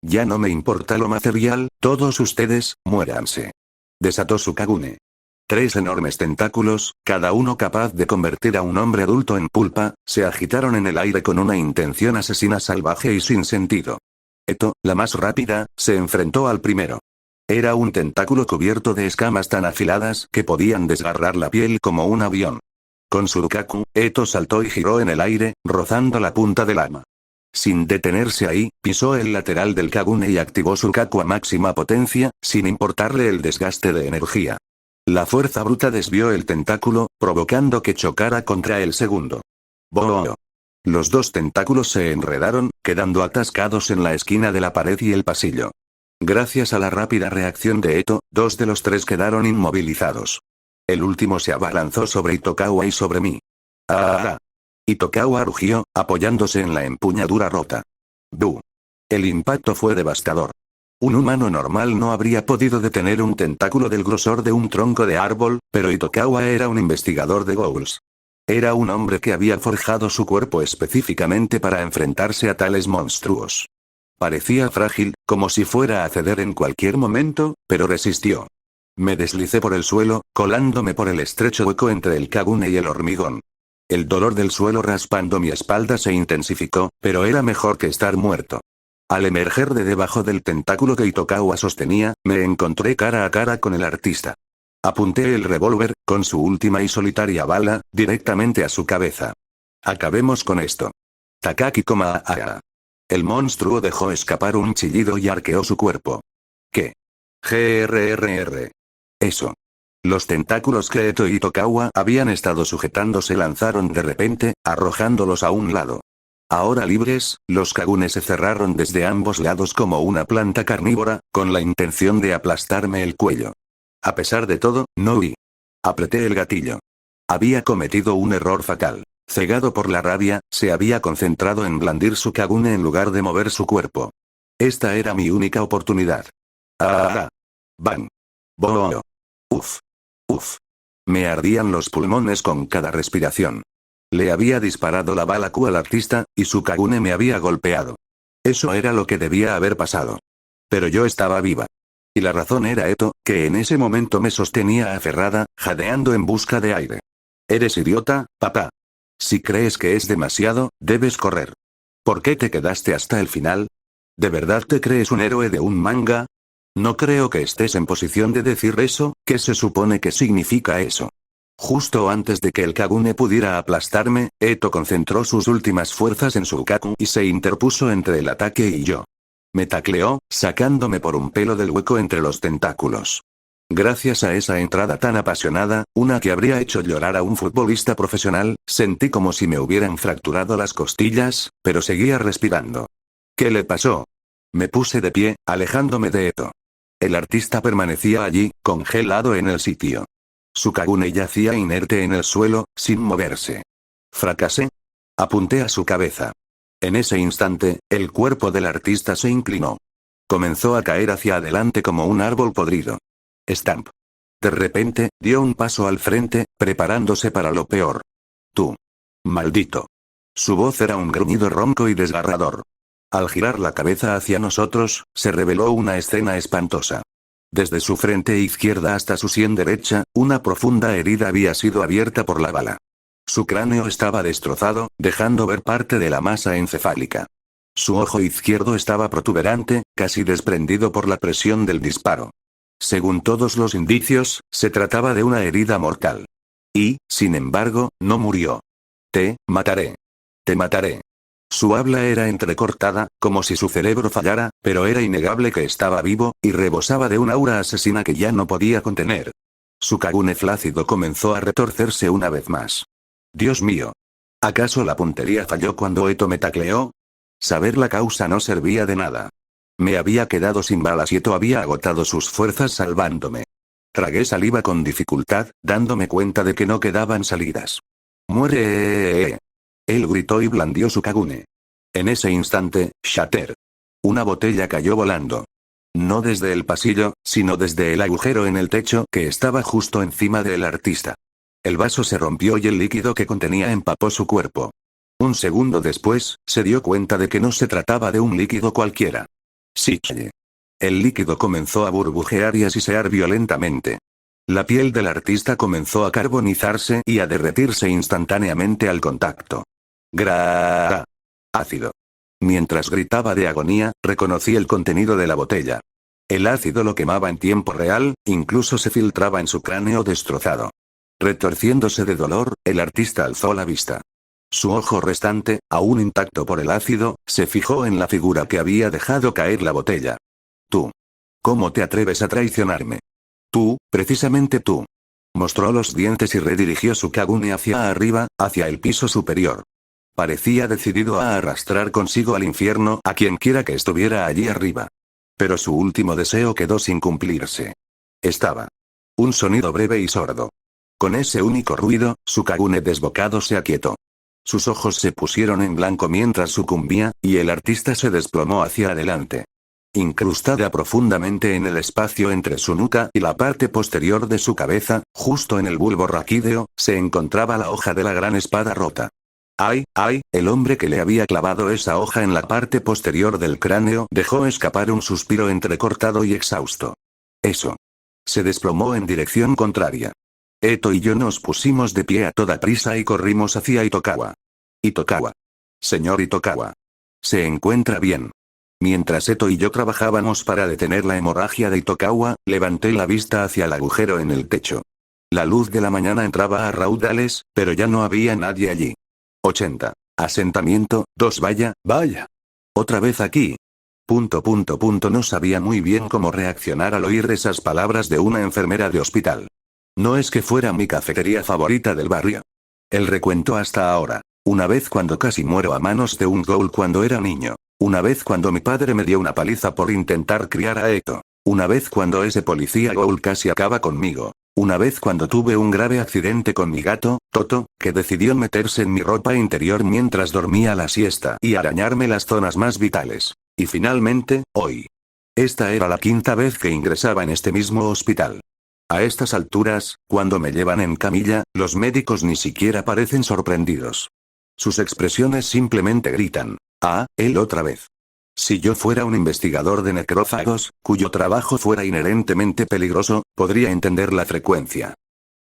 Ya no me importa lo material, todos ustedes, muéranse. Desató su Kagune. 3 enormes tentáculos, cada uno capaz de convertir a un hombre adulto en pulpa, se agitaron en el aire con una intención asesina salvaje y sin sentido. Eto, la más rápida, se enfrentó al primero. Era un tentáculo cubierto de escamas tan afiladas que podían desgarrar la piel como un avión. Con su Kaku, Eto saltó y giró en el aire, rozando la punta del arma. Sin detenerse ahí, pisó el lateral del Kagune y activó su Kaku a máxima potencia, sin importarle el desgaste de energía. La fuerza bruta desvió el tentáculo, provocando que chocara contra el segundo. ¡Boom! Los dos tentáculos se enredaron, quedando atascados en la esquina de la pared y el pasillo. Gracias a la rápida reacción de Eto, dos de los tres quedaron inmovilizados. El último se abalanzó sobre Itokawa y sobre mí. ¡Ah! Itokawa rugió, apoyándose en la empuñadura rota. ¡Bu! El impacto fue devastador. Un humano normal no habría podido detener un tentáculo del grosor de un tronco de árbol, pero Itokawa era un investigador de ghouls. Era un hombre que había forjado su cuerpo específicamente para enfrentarse a tales monstruos. Parecía frágil, como si fuera a ceder en cualquier momento, pero resistió. Me deslicé por el suelo, colándome por el estrecho hueco entre el Kagune y el hormigón. El dolor del suelo raspando mi espalda se intensificó, pero era mejor que estar muerto. Al emerger de debajo del tentáculo que Itokawa sostenía, me encontré cara a cara con el artista. Apunté el revólver, con su última y solitaria bala, directamente a su cabeza. Acabemos con esto. Takaki Komaaya. El monstruo dejó escapar un chillido y arqueó su cuerpo. ¿Qué? GRRR. Eso. Los tentáculos que Eto y Itokawa habían estado sujetando se lanzaron de repente, arrojándolos a un lado. Ahora libres, los Kagune se cerraron desde ambos lados como una planta carnívora, con la intención de aplastarme el cuello. A pesar de todo, no huí. Apreté el gatillo. Había cometido un error fatal. Cegado por la rabia, se había concentrado en blandir su Kagune en lugar de mover su cuerpo. Esta era mi única oportunidad. ¡Ah! ¡Bang! ¡Boom! ¡Uf! ¡Uf! Me ardían los pulmones con cada respiración. Le había disparado la bala Q al artista, y su Kagune me había golpeado. Eso era lo que debía haber pasado. Pero yo estaba viva. Y la razón era Eto, que en ese momento me sostenía aferrada, jadeando en busca de aire. «Eres idiota, papá. Si crees que es demasiado, debes correr. ¿Por qué te quedaste hasta el final? ¿De verdad te crees un héroe de un manga? No creo que estés en posición de decir eso. ¿Qué se supone que significa eso?» Justo antes de que el Kagune pudiera aplastarme, Eto concentró sus últimas fuerzas en su Kaku y se interpuso entre el ataque y yo. Me tacleó, sacándome por un pelo del hueco entre los tentáculos. Gracias a esa entrada tan apasionada, una que habría hecho llorar a un futbolista profesional, sentí como si me hubieran fracturado las costillas, pero seguía respirando. ¿Qué le pasó? Me puse de pie, alejándome de Eto. El artista permanecía allí, congelado en el sitio. Su Kagune yacía inerte en el suelo, sin moverse. ¿Fracasé? Apunté a su cabeza. En ese instante, el cuerpo del artista se inclinó. Comenzó a caer hacia adelante como un árbol podrido. Stamp. De repente, dio un paso al frente, preparándose para lo peor. Tú. Maldito. Su voz era un gruñido ronco y desgarrador. Al girar la cabeza hacia nosotros, se reveló una escena espantosa. Desde su frente izquierda hasta su sien derecha, una profunda herida había sido abierta por la bala. Su cráneo estaba destrozado, dejando ver parte de la masa encefálica. Su ojo izquierdo estaba protuberante, casi desprendido por la presión del disparo. Según todos los indicios, se trataba de una herida mortal. Y, sin embargo, no murió. Te mataré. Te mataré. Su habla era entrecortada, como si su cerebro fallara, pero era innegable que estaba vivo, y rebosaba de una aura asesina que ya no podía contener. Su Kagune flácido comenzó a retorcerse una vez más. Dios mío. ¿Acaso la puntería falló cuando Eto me tacleó? Saber la causa no servía de nada. Me había quedado sin balas y Eto había agotado sus fuerzas salvándome. Tragué saliva con dificultad, dándome cuenta de que no quedaban salidas. ¡Muere! Él gritó y blandió su Kagune. En ese instante, shatter. Una botella cayó volando. No desde el pasillo, sino desde el agujero en el techo que estaba justo encima del artista. El vaso se rompió y el líquido que contenía empapó su cuerpo. Un segundo después, se dio cuenta de que no se trataba de un líquido cualquiera. Sí. El líquido comenzó a burbujear y a sisear violentamente. La piel del artista comenzó a carbonizarse y a derretirse instantáneamente al contacto. Ácido. Mientras gritaba de agonía, reconocí el contenido de la botella. El ácido lo quemaba en tiempo real, incluso se filtraba en su cráneo destrozado. Retorciéndose de dolor, el artista alzó la vista. Su ojo restante, aún intacto por el ácido, se fijó en la figura que había dejado caer la botella. Tú. ¿Cómo te atreves a traicionarme? Tú, precisamente tú. Mostró los dientes y redirigió su Kagune hacia arriba, hacia el piso superior. Parecía decidido a arrastrar consigo al infierno a quien quiera que estuviera allí arriba. Pero su último deseo quedó sin cumplirse. Estaba. Un sonido breve y sordo. Con ese único ruido, su Kagune desbocado se aquietó. Sus ojos se pusieron en blanco mientras sucumbía, y el artista se desplomó hacia adelante. Incrustada profundamente en el espacio entre su nuca y la parte posterior de su cabeza, justo en el bulbo raquídeo, se encontraba la hoja de la gran espada rota. ¡Ay, ay! El hombre que le había clavado esa hoja en la parte posterior del cráneo dejó escapar un suspiro entrecortado y exhausto. Eso. Se desplomó en dirección contraria. Eto y yo nos pusimos de pie a toda prisa y corrimos hacia Itokawa. Itokawa. Señor Itokawa. ¿Se encuentra bien? Mientras Eto y yo trabajábamos para detener la hemorragia de Itokawa, levanté la vista hacia el agujero en el techo. La luz de la mañana entraba a raudales, pero ya no había nadie allí. 80. Asentamiento, 2 vaya. Otra vez aquí. No sabía muy bien cómo reaccionar al oír esas palabras de una enfermera de hospital. No es que fuera mi cafetería favorita del barrio. El recuento hasta ahora. Una vez cuando casi muero a manos de un ghoul cuando era niño. Una vez cuando mi padre me dio una paliza por intentar criar a Eto. Una vez cuando ese policía ghoul casi acaba conmigo. Una vez cuando tuve un grave accidente con mi gato, Toto, que decidió meterse en mi ropa interior mientras dormía la siesta y arañarme las zonas más vitales. Y finalmente, hoy. Esta era la 5ª vez que ingresaba en este mismo hospital. A estas alturas, cuando me llevan en camilla, los médicos ni siquiera parecen sorprendidos. Sus expresiones simplemente gritan. Ah, él otra vez. Si yo fuera un investigador de necrófagos, cuyo trabajo fuera inherentemente peligroso, podría entender la frecuencia.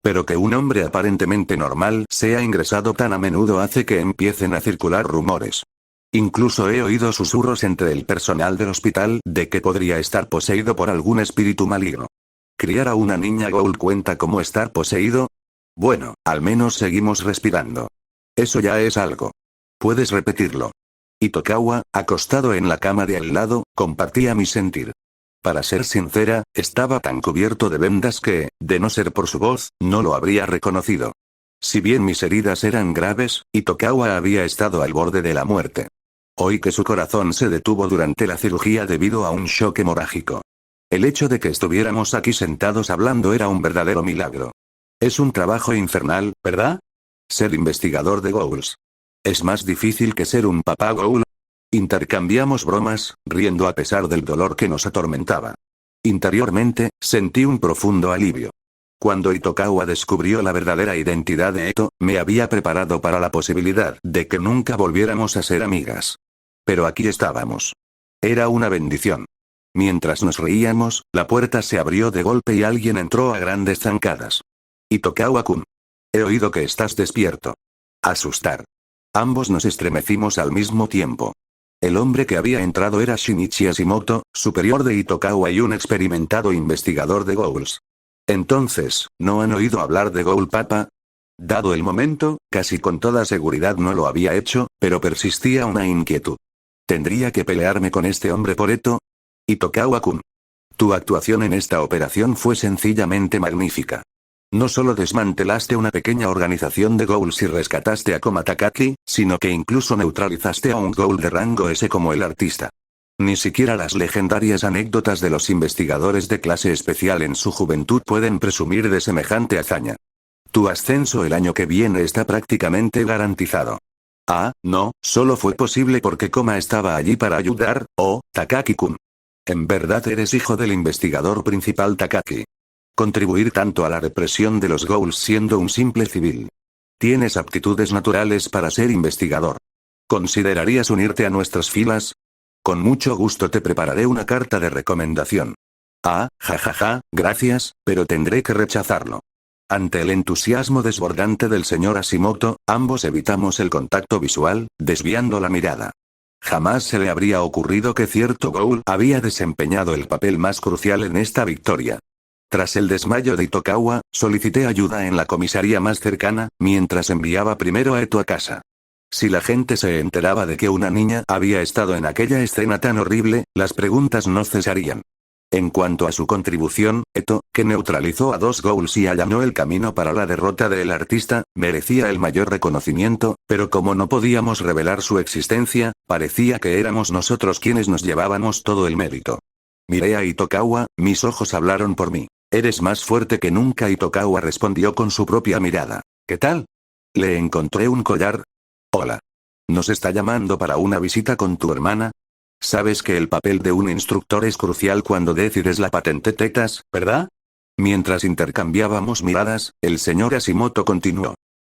Pero que un hombre aparentemente normal sea ingresado tan a menudo hace que empiecen a circular rumores. Incluso he oído susurros entre el personal del hospital de que podría estar poseído por algún espíritu maligno. ¿Criar a una niña ghoul cuenta como estar poseído? Bueno, al menos seguimos respirando. Eso ya es algo. ¿Puedes repetirlo? Itokawa, acostado en la cama de al lado, compartía mi sentir. Para ser sincera, estaba tan cubierto de vendas que, de no ser por su voz, no lo habría reconocido. Si bien mis heridas eran graves, Itokawa había estado al borde de la muerte. Oí que su corazón se detuvo durante la cirugía debido a un shock hemorrágico. El hecho de que estuviéramos aquí sentados hablando era un verdadero milagro. Es un trabajo infernal, ¿verdad? Ser investigador de ghouls. ¿Es más difícil que ser un papá ghoul? Intercambiamos bromas, riendo a pesar del dolor que nos atormentaba. Interiormente, sentí un profundo alivio. Cuando Itokawa descubrió la verdadera identidad de Eto, me había preparado para la posibilidad de que nunca volviéramos a ser amigas. Pero aquí estábamos. Era una bendición. Mientras nos reíamos, la puerta se abrió de golpe y alguien entró a grandes zancadas. Itokawa-kun. He oído que estás despierto. Asustar. Ambos nos estremecimos al mismo tiempo. El hombre que había entrado era Shinichi Hashimoto, superior de Itokawa y un experimentado investigador de ghouls. Entonces, ¿no han oído hablar de Ghoul Papa? Dado el momento, casi con toda seguridad no lo había hecho, pero persistía una inquietud. ¿Tendría que pelearme con este hombre por Eto? Itokawa-kun. Tu actuación en esta operación fue sencillamente magnífica. No solo desmantelaste una pequeña organización de ghouls y rescataste a Koma Takaki, sino que incluso neutralizaste a un ghoul de rango S como el artista. Ni siquiera las legendarias anécdotas de los investigadores de clase especial en su juventud pueden presumir de semejante hazaña. Tu ascenso el año que viene está prácticamente garantizado. Ah, no, solo fue posible porque Koma estaba allí para ayudar, Takaki-kun. En verdad eres hijo del investigador principal Takaki. Contribuir tanto a la represión de los ghouls siendo un simple civil. Tienes aptitudes naturales para ser investigador. ¿Considerarías unirte a nuestras filas? Con mucho gusto te prepararé una carta de recomendación. Jajaja, gracias, pero tendré que rechazarlo. Ante el entusiasmo desbordante del señor Hashimoto, ambos evitamos el contacto visual, desviando la mirada. Jamás se le habría ocurrido que cierto ghoul había desempeñado el papel más crucial en esta victoria. Tras el desmayo de Itokawa, solicité ayuda en la comisaría más cercana, mientras enviaba primero a Eto a casa. Si la gente se enteraba de que una niña había estado en aquella escena tan horrible, las preguntas no cesarían. En cuanto a su contribución, Eto, que neutralizó a 2 ghouls y allanó el camino para la derrota del artista, merecía el mayor reconocimiento, pero como no podíamos revelar su existencia, parecía que éramos nosotros quienes nos llevábamos todo el mérito. Miré a Itokawa, mis ojos hablaron por mí. Eres más fuerte que nunca. Itokawa respondió con su propia mirada. ¿Qué tal? Le encontré un collar. Hola. ¿Nos está llamando para una visita con tu hermana? Sabes que el papel de un instructor es crucial cuando decides la patente tetas, ¿verdad? Mientras intercambiábamos miradas, el señor Hashimoto continuó.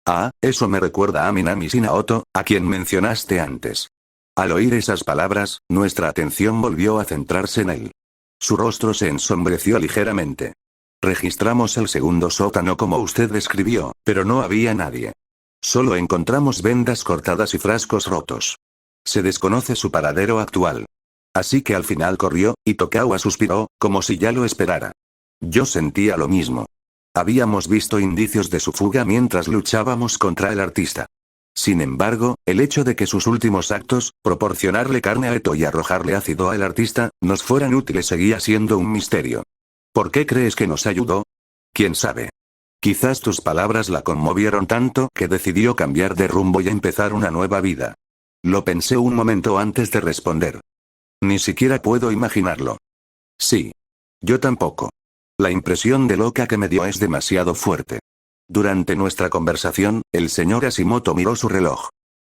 Ah, eso me recuerda a Minami Shinaoto, a quien mencionaste antes. Al oír esas palabras, nuestra atención volvió a centrarse en él. Su rostro se ensombreció ligeramente. Registramos el segundo sótano como usted describió, pero no había nadie. Solo encontramos vendas cortadas y frascos rotos. Se desconoce su paradero actual. Así que al final corrió, y Tokawa suspiró, como si ya lo esperara. Yo sentía lo mismo. Habíamos visto indicios de su fuga mientras luchábamos contra el artista. Sin embargo, el hecho de que sus últimos actos, proporcionarle carne a Eto y arrojarle ácido al artista, nos fueran útiles seguía siendo un misterio. ¿Por qué crees que nos ayudó? ¿Quién sabe? Quizás tus palabras la conmovieron tanto que decidió cambiar de rumbo y empezar una nueva vida. Lo pensé un momento antes de responder. Ni siquiera puedo imaginarlo. Sí. Yo tampoco. La impresión de loca que me dio es demasiado fuerte. Durante nuestra conversación, el señor Hashimoto miró su reloj.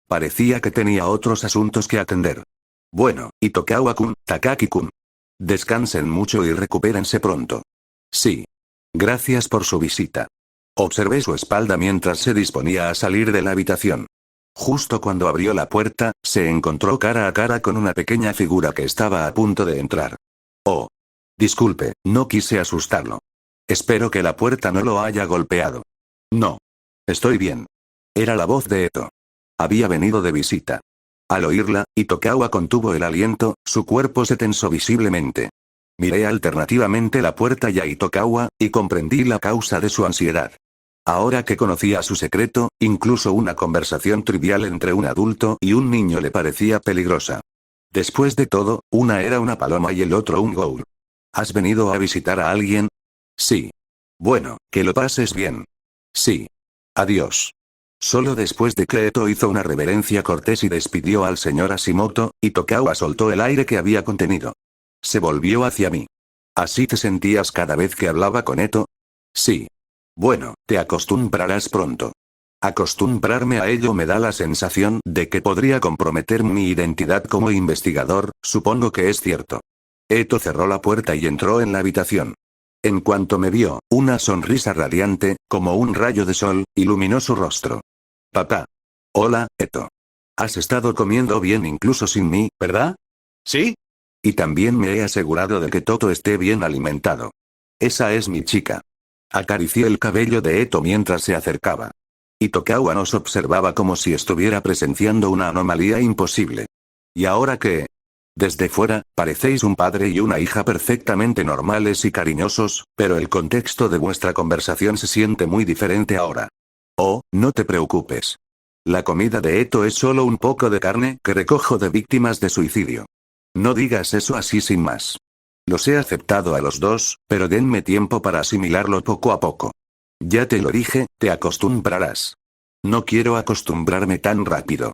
Parecía que tenía otros asuntos que atender. Bueno, Itokawa-kun, Takaki-kun. Descansen mucho y recupérense pronto. Sí. Gracias por su visita. Observé su espalda mientras se disponía a salir de la habitación. Justo cuando abrió la puerta, se encontró cara a cara con una pequeña figura que estaba a punto de entrar. Oh. Disculpe, no quise asustarlo. Espero que la puerta no lo haya golpeado. No. Estoy bien. Era la voz de Eto. Había venido de visita. Al oírla, Itokawa contuvo el aliento, su cuerpo se tensó visiblemente. Miré alternativamente la puerta y a Itokawa, y comprendí la causa de su ansiedad. Ahora que conocía su secreto, incluso una conversación trivial entre un adulto y un niño le parecía peligrosa. Después de todo, una era una paloma y el otro un ghoul. ¿Has venido a visitar a alguien? Sí. Bueno, que lo pases bien. Sí. Adiós. Solo después de que Eto hizo una reverencia cortés y despidió al señor Hashimoto, Itokawa soltó el aire que había contenido. Se volvió hacia mí. ¿Así te sentías cada vez que hablaba con Eto? Sí. Bueno, te acostumbrarás pronto. Acostumbrarme a ello me da la sensación de que podría comprometer mi identidad como investigador, supongo que es cierto. Eto cerró la puerta y entró en la habitación. En cuanto me vio, una sonrisa radiante, como un rayo de sol, iluminó su rostro. Papá. Hola, Eto. Has estado comiendo bien incluso sin mí, ¿verdad? ¿Sí? Y también me he asegurado de que todo esté bien alimentado. Esa es mi chica. Acaricié el cabello de Eto mientras se acercaba. Itokawa nos observaba como si estuviera presenciando una anomalía imposible. ¿Y ahora qué? Desde fuera, parecéis un padre y una hija perfectamente normales y cariñosos, pero el contexto de vuestra conversación se siente muy diferente ahora. Oh, no te preocupes. La comida de Eto es solo un poco de carne que recojo de víctimas de suicidio. No digas eso así sin más. Los he aceptado a los dos, pero denme tiempo para asimilarlo poco a poco. Ya te lo dije, te acostumbrarás. No quiero acostumbrarme tan rápido.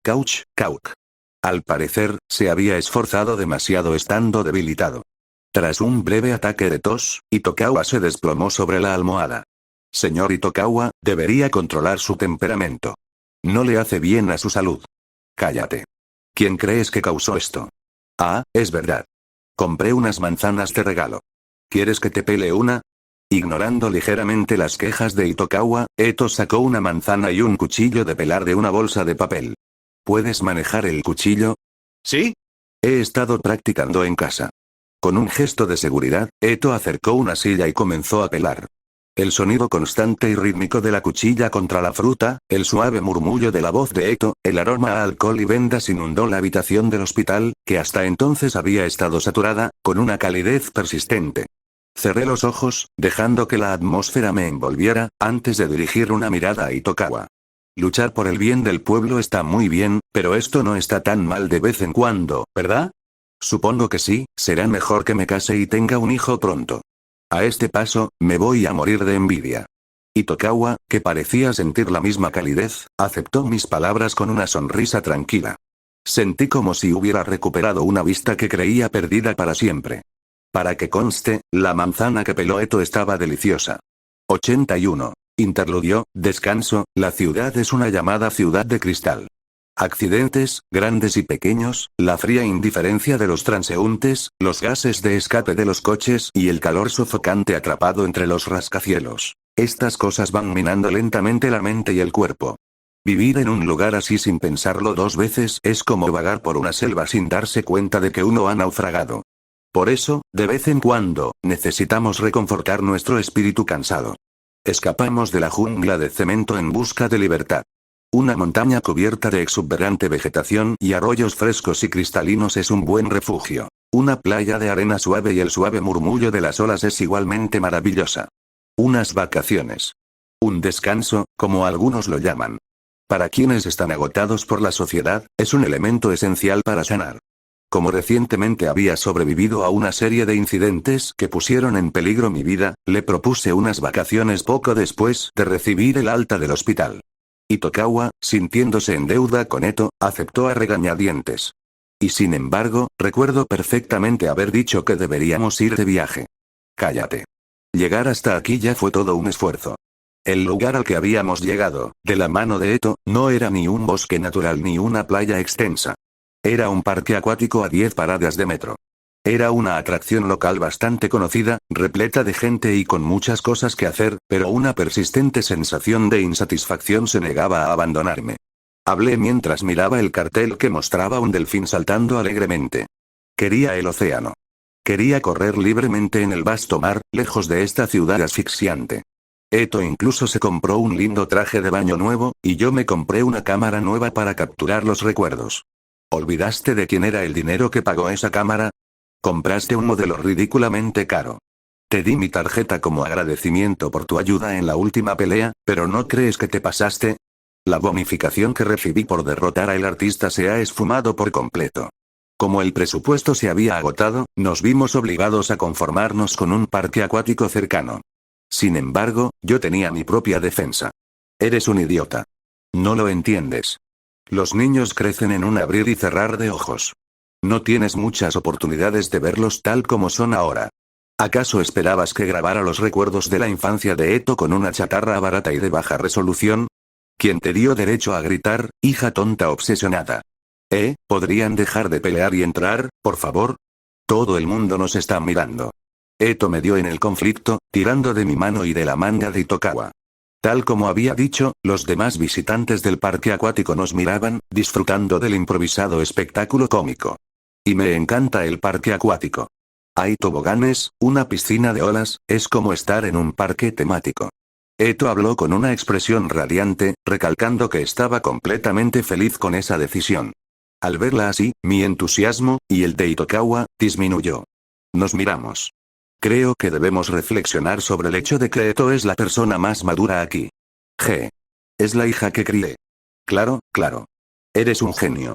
Couch, Kauk. Al parecer, se había esforzado demasiado estando debilitado. Tras un breve ataque de tos, Itokawa se desplomó sobre la almohada. Señor Itokawa, debería controlar su temperamento. No le hace bien a su salud. Cállate. ¿Quién crees que causó esto? Ah, es verdad. Compré unas manzanas de regalo. ¿Quieres que te pele una? Ignorando ligeramente las quejas de Itokawa, Eto sacó una manzana y un cuchillo de pelar de una bolsa de papel. ¿Puedes manejar el cuchillo? ¿Sí? He estado practicando en casa. Con un gesto de seguridad, Eto acercó una silla y comenzó a pelar. El sonido constante y rítmico de la cuchilla contra la fruta, el suave murmullo de la voz de Eto, el aroma a alcohol y vendas inundó la habitación del hospital, que hasta entonces había estado saturada, con una calidez persistente. Cerré los ojos, dejando que la atmósfera me envolviera, antes de dirigir una mirada a Itokawa. Luchar por el bien del pueblo está muy bien, pero esto no está tan mal de vez en cuando, ¿verdad? Supongo que sí, será mejor que me case y tenga un hijo pronto. A este paso, me voy a morir de envidia. Y Tokawa, que parecía sentir la misma calidez, aceptó mis palabras con una sonrisa tranquila. Sentí como si hubiera recuperado una vista que creía perdida para siempre. Para que conste, la manzana que peló Eto estaba deliciosa. 81. Interludio, descanso, la ciudad es una llamada ciudad de cristal. Accidentes, grandes y pequeños, la fría indiferencia de los transeúntes, los gases de escape de los coches y el calor sofocante atrapado entre los rascacielos. Estas cosas van minando lentamente la mente y el cuerpo. Vivir en un lugar así sin pensarlo dos veces es como vagar por una selva sin darse cuenta de que uno ha naufragado. Por eso, de vez en cuando, necesitamos reconfortar nuestro espíritu cansado. Escapamos de la jungla de cemento en busca de libertad. Una montaña cubierta de exuberante vegetación y arroyos frescos y cristalinos es un buen refugio. Una playa de arena suave y el suave murmullo de las olas es igualmente maravillosa. Unas vacaciones. Un descanso, como algunos lo llaman. Para quienes están agotados por la sociedad, es un elemento esencial para sanar. Como recientemente había sobrevivido a una serie de incidentes que pusieron en peligro mi vida, le propuse unas vacaciones poco después de recibir el alta del hospital. Y Tokawa, sintiéndose en deuda con Eto, aceptó a regañadientes. Y sin embargo, recuerdo perfectamente haber dicho que deberíamos ir de viaje. Cállate. Llegar hasta aquí ya fue todo un esfuerzo. El lugar al que habíamos llegado, de la mano de Eto, no era ni un bosque natural ni una playa extensa. Era un parque acuático a 10 paradas de metro. Era una atracción local bastante conocida, repleta de gente y con muchas cosas que hacer, pero una persistente sensación de insatisfacción se negaba a abandonarme. Hablé mientras miraba el cartel que mostraba un delfín saltando alegremente. Quería el océano. Quería correr libremente en el vasto mar, lejos de esta ciudad asfixiante. Eto incluso se compró un lindo traje de baño nuevo, y yo me compré una cámara nueva para capturar los recuerdos. ¿Olvidaste de quién era el dinero que pagó esa cámara? Compraste un modelo ridículamente caro. Te di mi tarjeta como agradecimiento por tu ayuda en la última pelea, pero ¿no crees que te pasaste? La bonificación que recibí por derrotar al artista se ha esfumado por completo. Como el presupuesto se había agotado, nos vimos obligados a conformarnos con un parque acuático cercano. Sin embargo, yo tenía mi propia defensa. Eres un idiota. No lo entiendes. Los niños crecen en un abrir y cerrar de ojos. No tienes muchas oportunidades de verlos tal como son ahora. ¿Acaso esperabas que grabara los recuerdos de la infancia de Eto con una chatarra barata y de baja resolución? ¿Quién te dio derecho a gritar, hija tonta obsesionada? ¿Podrían dejar de pelear y entrar, por favor? Todo el mundo nos está mirando. Eto me dio en el conflicto, tirando de mi mano y de la manga de Tokawa. Tal como había dicho, los demás visitantes del parque acuático nos miraban, disfrutando del improvisado espectáculo cómico. Y me encanta el parque acuático. Hay toboganes, una piscina de olas, es como estar en un parque temático. Eto habló con una expresión radiante, recalcando que estaba completamente feliz con esa decisión. Al verla así, mi entusiasmo, y el de Tokawa, disminuyó. Nos miramos. Creo que debemos reflexionar sobre el hecho de que Eto es la persona más madura aquí. Es la hija que crié. Claro, claro. Eres un genio.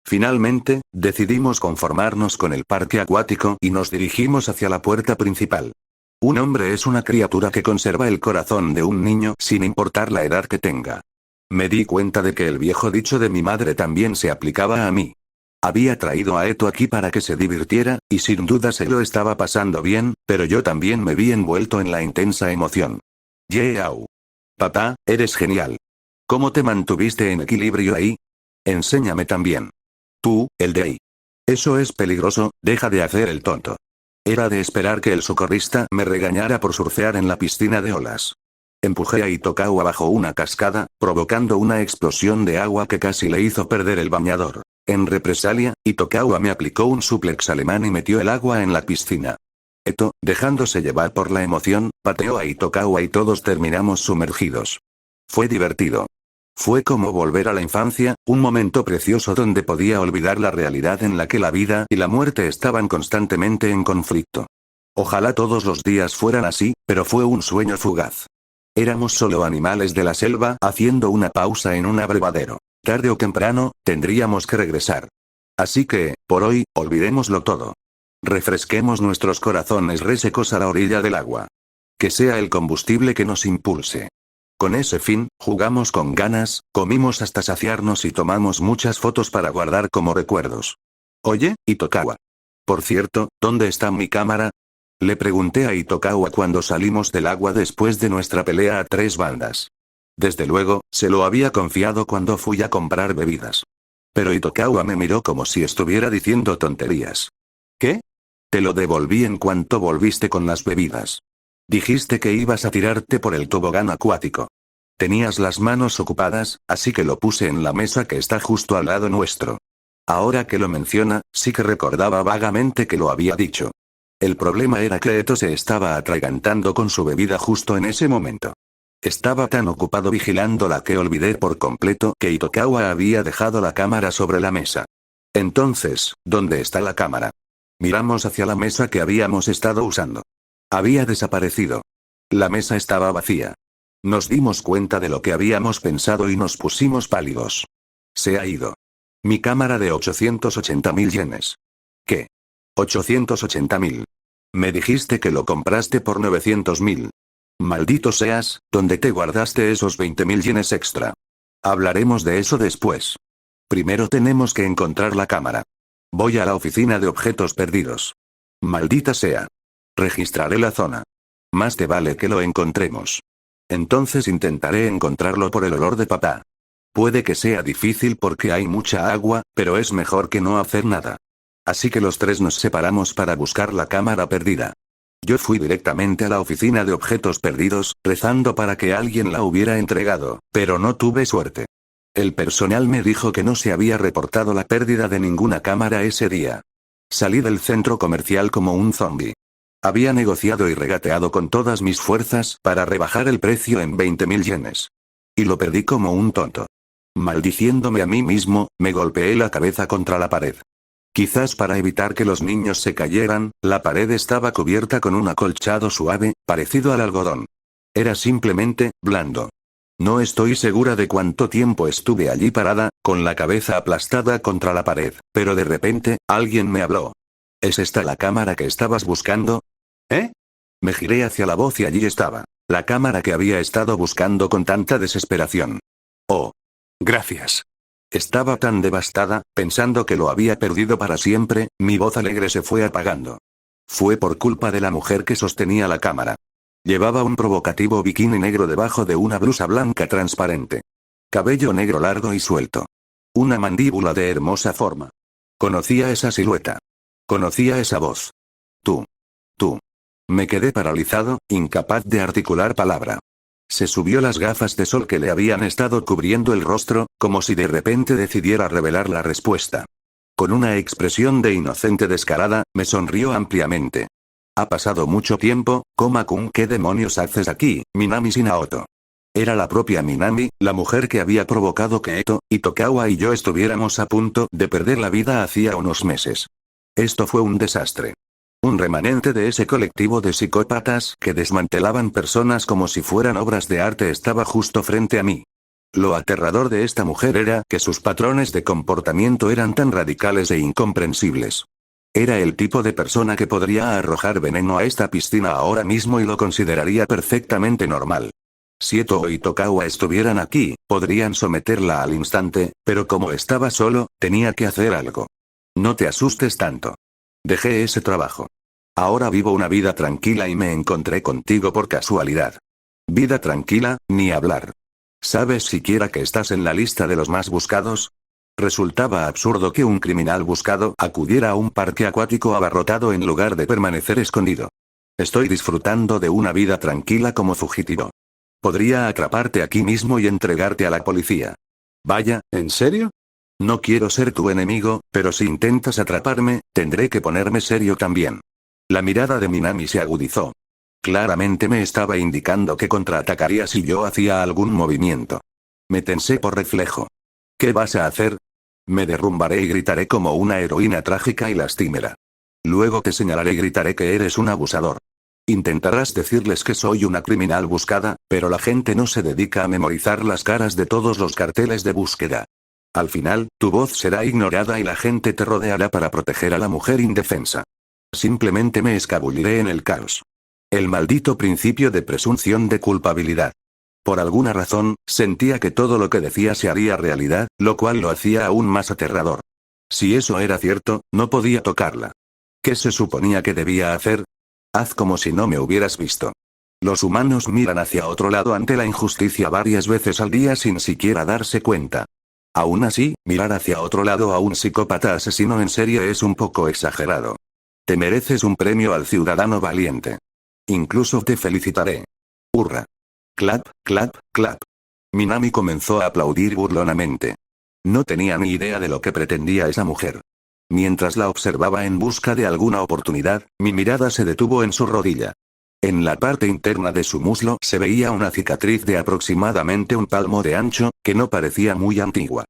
Finalmente, decidimos conformarnos con el parque acuático y nos dirigimos hacia la puerta principal. Un hombre es una criatura que conserva el corazón de un niño sin importar la edad que tenga. Me di cuenta de que el viejo dicho de mi madre también se aplicaba a mí. Había traído a Eto aquí para que se divirtiera, y sin duda se lo estaba pasando bien, pero yo también me vi envuelto en la intensa emoción. ¡Yeau! Papá, eres genial. ¿Cómo te mantuviste en equilibrio ahí? Enséñame también. Tú, el de ahí. Eso es peligroso, deja de hacer el tonto. Era de esperar que el socorrista me regañara por surfear en la piscina de olas. Empujé a Tokawa bajo una cascada, provocando una explosión de agua que casi le hizo perder el bañador. En represalia, Tokawa me aplicó un suplex alemán y metió el agua en la piscina. Eto, dejándose llevar por la emoción, pateó a Tokawa y todos terminamos sumergidos. Fue divertido. Fue como volver a la infancia, un momento precioso donde podía olvidar la realidad en la que la vida y la muerte estaban constantemente en conflicto. Ojalá todos los días fueran así, pero fue un sueño fugaz. Éramos solo animales de la selva haciendo una pausa en un abrevadero. Tarde o temprano, tendríamos que regresar. Así que, por hoy, olvidémoslo todo. Refresquemos nuestros corazones resecos a la orilla del agua. Que sea el combustible que nos impulse. Con ese fin, jugamos con ganas, comimos hasta saciarnos y tomamos muchas fotos para guardar como recuerdos. Oye, Itokawa. Por cierto, ¿dónde está mi cámara? Le pregunté a Itokawa cuando salimos del agua después de nuestra pelea a 3 bandas. Desde luego, se lo había confiado cuando fui a comprar bebidas. Pero Itokawa me miró como si estuviera diciendo tonterías. ¿Qué? Te lo devolví en cuanto volviste con las bebidas. Dijiste que ibas a tirarte por el tobogán acuático. Tenías las manos ocupadas, así que lo puse en la mesa que está justo al lado nuestro. Ahora que lo menciona, sí que recordaba vagamente que lo había dicho. El problema era que Eto se estaba atragantando con su bebida justo en ese momento. Estaba tan ocupado vigilándola que olvidé por completo que Itokawa había dejado la cámara sobre la mesa. Entonces, ¿dónde está la cámara? Miramos hacia la mesa que habíamos estado usando. Había desaparecido. La mesa estaba vacía. Nos dimos cuenta de lo que habíamos pensado y nos pusimos pálidos. Se ha ido. Mi cámara de 880.000 yenes. ¿Qué? 880.000. Me dijiste que lo compraste por 900.000. Maldito seas, ¿dónde te guardaste esos 20.000 yenes extra? Hablaremos de eso después. Primero tenemos que encontrar la cámara. Voy a la oficina de objetos perdidos. Maldita sea. Registraré la zona. Más te vale que lo encontremos. Entonces intentaré encontrarlo por el olor de papá. Puede que sea difícil porque hay mucha agua, pero es mejor que no hacer nada. Así que los 3 nos separamos para buscar la cámara perdida. Yo fui directamente a la oficina de objetos perdidos, rezando para que alguien la hubiera entregado, pero no tuve suerte. El personal me dijo que no se había reportado la pérdida de ninguna cámara ese día. Salí del centro comercial como un zombi. Había negociado y regateado con todas mis fuerzas para rebajar el precio en 20.000 yenes. Y lo perdí como un tonto. Maldiciéndome a mí mismo, me golpeé la cabeza contra la pared. Quizás para evitar que los niños se cayeran, la pared estaba cubierta con un acolchado suave, parecido al algodón. Era simplemente, blando. No estoy segura de cuánto tiempo estuve allí parada, con la cabeza aplastada contra la pared, pero de repente, alguien me habló. ¿Es esta la cámara que estabas buscando? ¿Eh? Me giré hacia la voz y allí estaba, la cámara que había estado buscando con tanta desesperación. Oh. Gracias. Estaba tan devastada, pensando que lo había perdido para siempre, mi voz alegre se fue apagando. Fue por culpa de la mujer que sostenía la cámara. Llevaba un provocativo bikini negro debajo de una blusa blanca transparente. Cabello negro largo y suelto. Una mandíbula de hermosa forma. Conocía esa silueta. Conocía esa voz. Tú. Me quedé paralizado, incapaz de articular palabra. Se subió las gafas de sol que le habían estado cubriendo el rostro, como si de repente decidiera revelar la respuesta. Con una expresión de inocente descarada, me sonrió ampliamente. Ha pasado mucho tiempo, Koma-kun, ¿qué demonios haces aquí, Minami Shinaoto? Era la propia Minami, la mujer que había provocado que Eto, Itokawa y yo estuviéramos a punto de perder la vida hacía unos meses. Esto fue un desastre. Un remanente de ese colectivo de psicópatas que desmantelaban personas como si fueran obras de arte estaba justo frente a mí. Lo aterrador de esta mujer era que sus patrones de comportamiento eran tan radicales e incomprensibles. Era el tipo de persona que podría arrojar veneno a esta piscina ahora mismo y lo consideraría perfectamente normal. Si Eto o Itokawa estuvieran aquí, podrían someterla al instante, pero como estaba solo, tenía que hacer algo. No te asustes tanto. Dejé ese trabajo. Ahora vivo una vida tranquila y me encontré contigo por casualidad. Vida tranquila, ni hablar. ¿Sabes siquiera que estás en la lista de los más buscados? Resultaba absurdo que un criminal buscado acudiera a un parque acuático abarrotado en lugar de permanecer escondido. Estoy disfrutando de una vida tranquila como fugitivo. Podría atraparte aquí mismo y entregarte a la policía. Vaya, ¿en serio? No quiero ser tu enemigo, pero si intentas atraparme, tendré que ponerme serio también. La mirada de Minami se agudizó. Claramente me estaba indicando que contraatacaría si yo hacía algún movimiento. Me tensé por reflejo. ¿Qué vas a hacer? Me derrumbaré y gritaré como una heroína trágica y lastimera. Luego te señalaré y gritaré que eres un abusador. Intentarás decirles que soy una criminal buscada, pero la gente no se dedica a memorizar las caras de todos los carteles de búsqueda. Al final, tu voz será ignorada y la gente te rodeará para proteger a la mujer indefensa. Simplemente me escabulliré en el caos. El maldito principio de presunción de culpabilidad. Por alguna razón, sentía que todo lo que decía se haría realidad, lo cual lo hacía aún más aterrador. Si eso era cierto, no podía tocarla. ¿Qué se suponía que debía hacer? Haz como si no me hubieras visto. Los humanos miran hacia otro lado ante la injusticia varias veces al día sin siquiera darse cuenta. Aún así, mirar hacia otro lado a un psicópata asesino en serie es un poco exagerado. Te mereces un premio al ciudadano valiente. Incluso te felicitaré. ¡Hurra! Clap, clap, clap. Minami comenzó a aplaudir burlonamente. No tenía ni idea de lo que pretendía esa mujer. Mientras la observaba en busca de alguna oportunidad, mi mirada se detuvo en su rodilla. En la parte interna de su muslo se veía una cicatriz de aproximadamente un palmo de ancho, que no parecía muy antigua.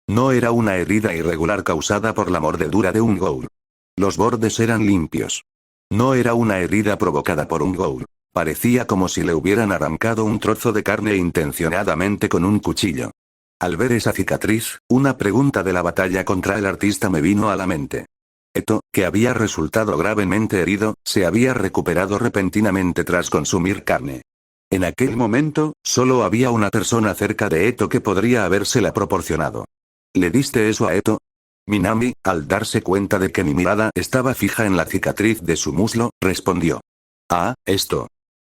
No era una herida irregular causada por la mordedura de un ghoul. Los bordes eran limpios. No era una herida provocada por un ghoul. Parecía como si le hubieran arrancado un trozo de carne intencionadamente con un cuchillo. Al ver esa cicatriz, una pregunta de la batalla contra el artista me vino a la mente. Eto, que había resultado gravemente herido, se había recuperado repentinamente tras consumir carne. En aquel momento, solo había una persona cerca de Eto que podría habérsela proporcionado. ¿Le diste eso a Eto? Minami, al darse cuenta de que mi mirada estaba fija en la cicatriz de su muslo, respondió. Ah, esto.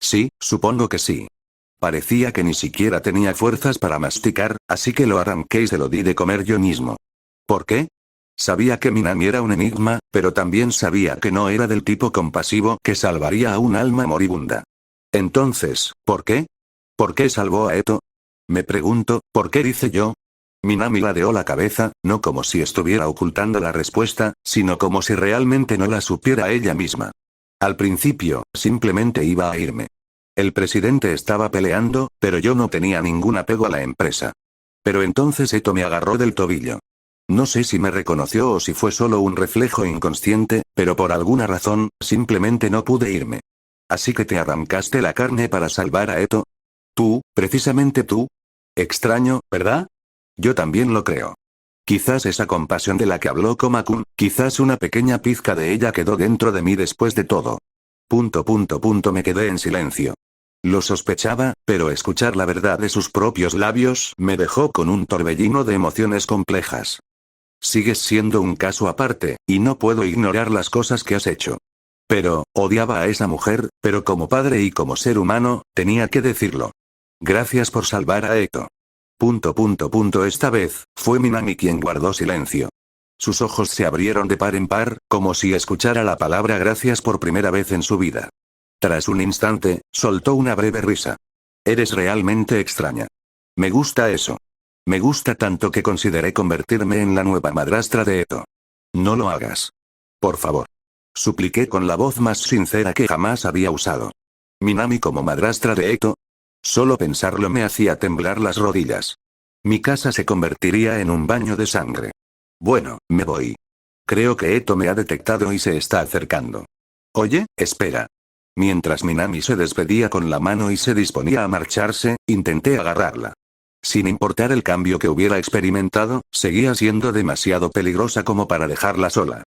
Sí, supongo que sí. Parecía que ni siquiera tenía fuerzas para masticar, así que lo arranqué y se lo di de comer yo mismo. ¿Por qué? Sabía que Minami era un enigma, pero también sabía que no era del tipo compasivo que salvaría a un alma moribunda. Entonces, ¿por qué? ¿Por qué salvó a Eto? Me pregunto, ¿por qué dice yo? Minami ladeó la cabeza, no como si estuviera ocultando la respuesta, sino como si realmente no la supiera ella misma. Al principio, simplemente iba a irme. El presidente estaba peleando, pero yo no tenía ningún apego a la empresa. Pero entonces Eto me agarró del tobillo. No sé si me reconoció o si fue solo un reflejo inconsciente, pero por alguna razón, simplemente no pude irme. Así que te arrancaste la carne para salvar a Eto. Tú, precisamente tú. Extraño, ¿verdad? Yo también lo creo. Quizás esa compasión de la que habló Komakun, quizás una pequeña pizca de ella quedó dentro de mí después de todo. Me quedé en silencio. Lo sospechaba, pero escuchar la verdad de sus propios labios me dejó con un torbellino de emociones complejas. Sigues siendo un caso aparte, y no puedo ignorar las cosas que has hecho. Pero, odiaba a esa mujer, pero como padre y como ser humano, tenía que decirlo. Gracias por salvar a Eto. Esta vez, fue Minami quien guardó silencio. Sus ojos se abrieron de par en par, como si escuchara la palabra gracias por primera vez en su vida. Tras un instante, soltó una breve risa. Eres realmente extraña. Me gusta eso. Me gusta tanto que consideré convertirme en la nueva madrastra de Eto. No lo hagas. Por favor. Supliqué con la voz más sincera que jamás había usado. Minami como madrastra de Eto. Solo pensarlo me hacía temblar las rodillas. Mi casa se convertiría en un baño de sangre. Bueno, me voy. Creo que Eto me ha detectado y se está acercando. Oye, espera. Mientras Minami se despedía con la mano y se disponía a marcharse, intenté agarrarla. Sin importar el cambio que hubiera experimentado, seguía siendo demasiado peligrosa como para dejarla sola.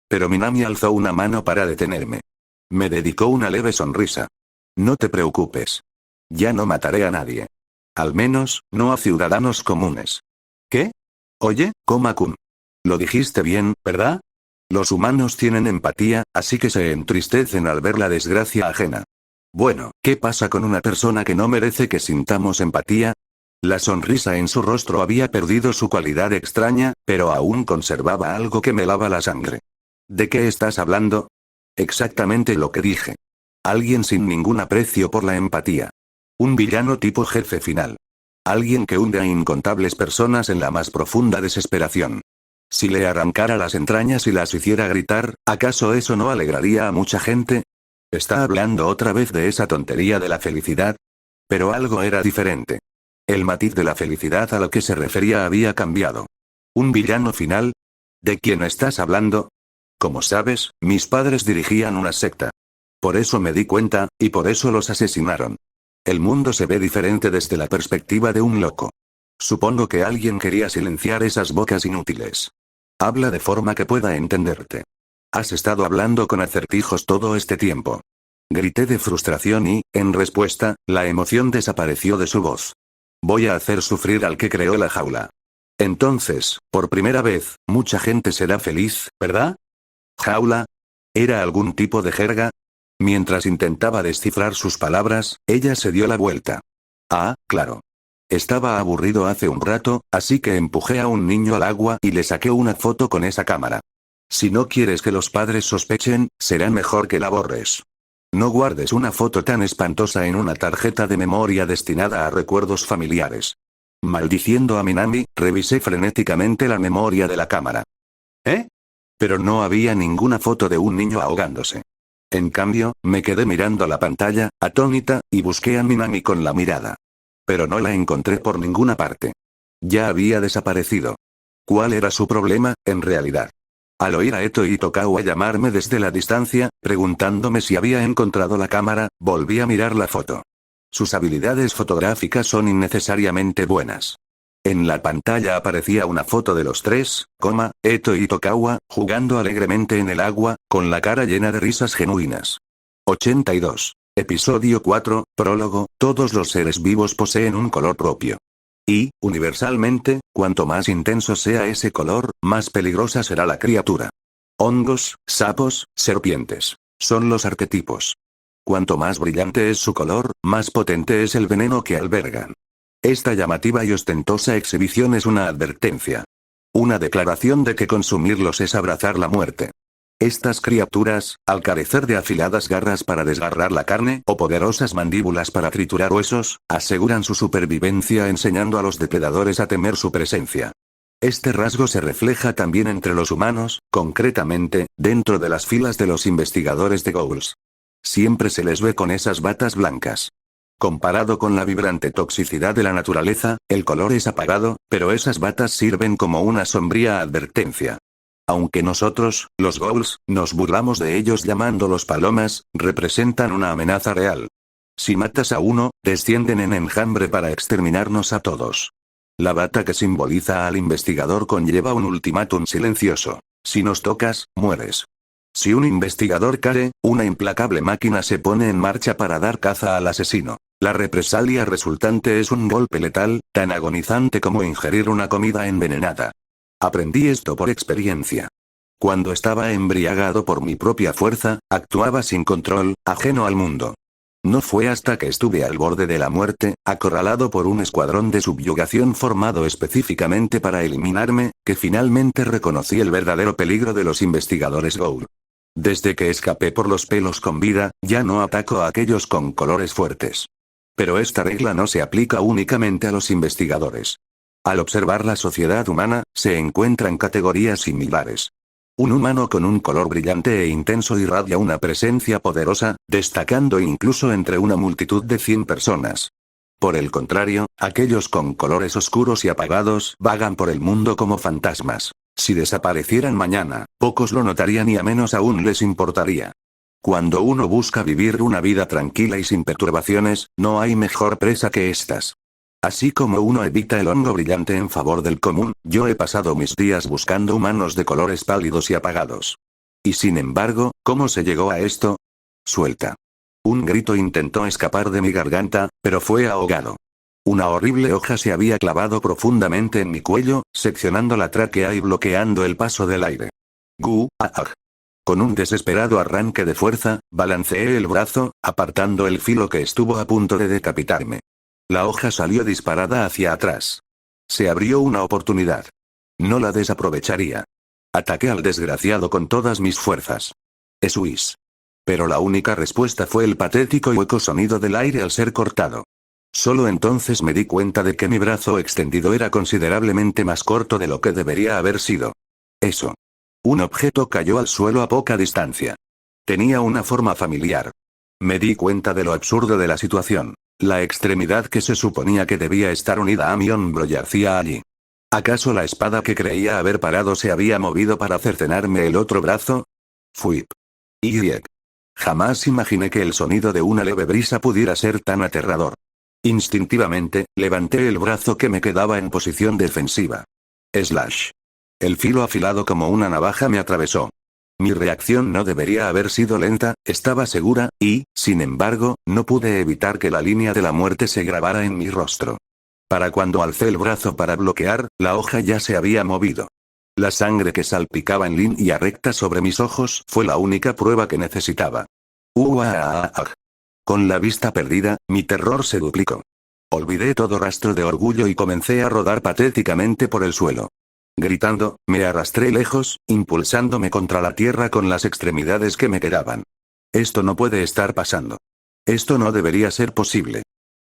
Pero Minami alzó una mano para detenerme. Me dedicó una leve sonrisa. No te preocupes. Ya no mataré a nadie. Al menos, no a ciudadanos comunes. ¿Qué? Oye, Komakun. Lo dijiste bien, ¿verdad? Los humanos tienen empatía, así que se entristecen al ver la desgracia ajena. Bueno, ¿qué pasa con una persona que no merece que sintamos empatía? La sonrisa en su rostro había perdido su cualidad extraña, pero aún conservaba algo que me helaba la sangre. ¿De qué estás hablando? Exactamente lo que dije. Alguien sin ningún aprecio por la empatía. Un villano tipo jefe final. Alguien que hunde a incontables personas en la más profunda desesperación. Si le arrancara las entrañas y las hiciera gritar, ¿acaso eso no alegraría a mucha gente? ¿Está hablando otra vez de esa tontería de la felicidad? Pero algo era diferente. El matiz de la felicidad a lo que se refería había cambiado. ¿Un villano final? ¿De quién estás hablando? Como sabes, mis padres dirigían una secta. Por eso me di cuenta, y por eso los asesinaron. El mundo se ve diferente desde la perspectiva de un loco. Supongo que alguien quería silenciar esas bocas inútiles. Habla de forma que pueda entenderte. Has estado hablando con acertijos todo este tiempo. Grité de frustración y, en respuesta, la emoción desapareció de su voz. Voy a hacer sufrir al que creó la jaula. Entonces, por primera vez, mucha gente será feliz, ¿verdad? ¿Jaula? ¿Era algún tipo de jerga? Mientras intentaba descifrar sus palabras, ella se dio la vuelta. Ah, claro. Estaba aburrido hace un rato, así que empujé a un niño al agua y le saqué una foto con esa cámara. Si no quieres que los padres sospechen, será mejor que la borres. No guardes una foto tan espantosa en una tarjeta de memoria destinada a recuerdos familiares. Maldiciendo a Minami, revisé frenéticamente la memoria de la cámara. ¿Eh? Pero no había ninguna foto de un niño ahogándose. En cambio, me quedé mirando la pantalla, atónita, y busqué a Minami con la mirada. Pero no la encontré por ninguna parte. Ya había desaparecido. ¿Cuál era su problema, en realidad? Al oír a Eto y Tokawa llamarme desde la distancia, preguntándome si había encontrado la cámara, volví a mirar la foto. Sus habilidades fotográficas son innecesariamente buenas. En la pantalla aparecía una foto de los tres, Eto y Tokawa, jugando alegremente en el agua, con la cara llena de risas genuinas. 82. Episodio 4, prólogo, todos los seres vivos poseen un color propio. Y, universalmente, cuanto más intenso sea ese color, más peligrosa será la criatura. Hongos, sapos, serpientes. Son los arquetipos. Cuanto más brillante es su color, más potente es el veneno que albergan. Esta llamativa y ostentosa exhibición es una advertencia. Una declaración de que consumirlos es abrazar la muerte. Estas criaturas, al carecer de afiladas garras para desgarrar la carne o poderosas mandíbulas para triturar huesos, aseguran su supervivencia enseñando a los depredadores a temer su presencia. Este rasgo se refleja también entre los humanos, concretamente, dentro de las filas de los investigadores de Ghouls. Siempre se les ve con esas batas blancas. Comparado con la vibrante toxicidad de la naturaleza, el color es apagado, pero esas batas sirven como una sombría advertencia. Aunque nosotros, los Ghouls, nos burlamos de ellos llamándolos palomas, representan una amenaza real. Si matas a uno, descienden en enjambre para exterminarnos a todos. La bata que simboliza al investigador conlleva un ultimátum silencioso. Si nos tocas, mueres. Si un investigador cae, una implacable máquina se pone en marcha para dar caza al asesino. La represalia resultante es un golpe letal, tan agonizante como ingerir una comida envenenada. Aprendí esto por experiencia. Cuando estaba embriagado por mi propia fuerza, actuaba sin control, ajeno al mundo. No fue hasta que estuve al borde de la muerte, acorralado por un escuadrón de subyugación formado específicamente para eliminarme, que finalmente reconocí el verdadero peligro de los investigadores Ghoul. Desde que escapé por los pelos con vida, ya no ataco a aquellos con colores fuertes. Pero esta regla no se aplica únicamente a los investigadores. Al observar la sociedad humana, se encuentran categorías similares. Un humano con un color brillante e intenso irradia una presencia poderosa, destacando incluso entre una multitud de 100 personas. Por el contrario, aquellos con colores oscuros y apagados vagan por el mundo como fantasmas. Si desaparecieran mañana, pocos lo notarían y a menos aún les importaría. Cuando uno busca vivir una vida tranquila y sin perturbaciones, no hay mejor presa que estas. Así como uno evita el hongo brillante en favor del común, yo he pasado mis días buscando humanos de colores pálidos y apagados. Y sin embargo, ¿cómo se llegó a esto? Suelta. Un grito intentó escapar de mi garganta, pero fue ahogado. Una horrible hoja se había clavado profundamente en mi cuello, seccionando la tráquea y bloqueando el paso del aire. Con un desesperado arranque de fuerza, balanceé el brazo, apartando el filo que estuvo a punto de decapitarme. La hoja salió disparada hacia atrás. Se abrió una oportunidad. No la desaprovecharía. Ataqué al desgraciado con todas mis fuerzas. Esuís. Pero la única respuesta fue el patético y hueco sonido del aire al ser cortado. Solo entonces me di cuenta de que mi brazo extendido era considerablemente más corto de lo que debería haber sido. Eso. Un objeto cayó al suelo a poca distancia. Tenía una forma familiar. Me di cuenta de lo absurdo de la situación. La extremidad que se suponía que debía estar unida a mi hombro yacía allí. ¿Acaso la espada que creía haber parado se había movido para cercenarme el otro brazo? Fuip. Jamás imaginé que el sonido de una leve brisa pudiera ser tan aterrador. Instintivamente, levanté el brazo que me quedaba en posición defensiva. Slash. El filo afilado como una navaja me atravesó. Mi reacción no debería haber sido lenta, estaba segura, y, sin embargo, no pude evitar que la línea de la muerte se grabara en mi rostro. Para cuando alcé el brazo para bloquear, la hoja ya se había movido. La sangre que salpicaba en línea recta sobre mis ojos fue la única prueba que necesitaba. ¡Uah! Con la vista perdida, mi terror se duplicó. Olvidé todo rastro de orgullo y comencé a rodar patéticamente por el suelo. Gritando, me arrastré lejos, impulsándome contra la tierra con las extremidades que me quedaban. Esto no puede estar pasando. Esto no debería ser posible.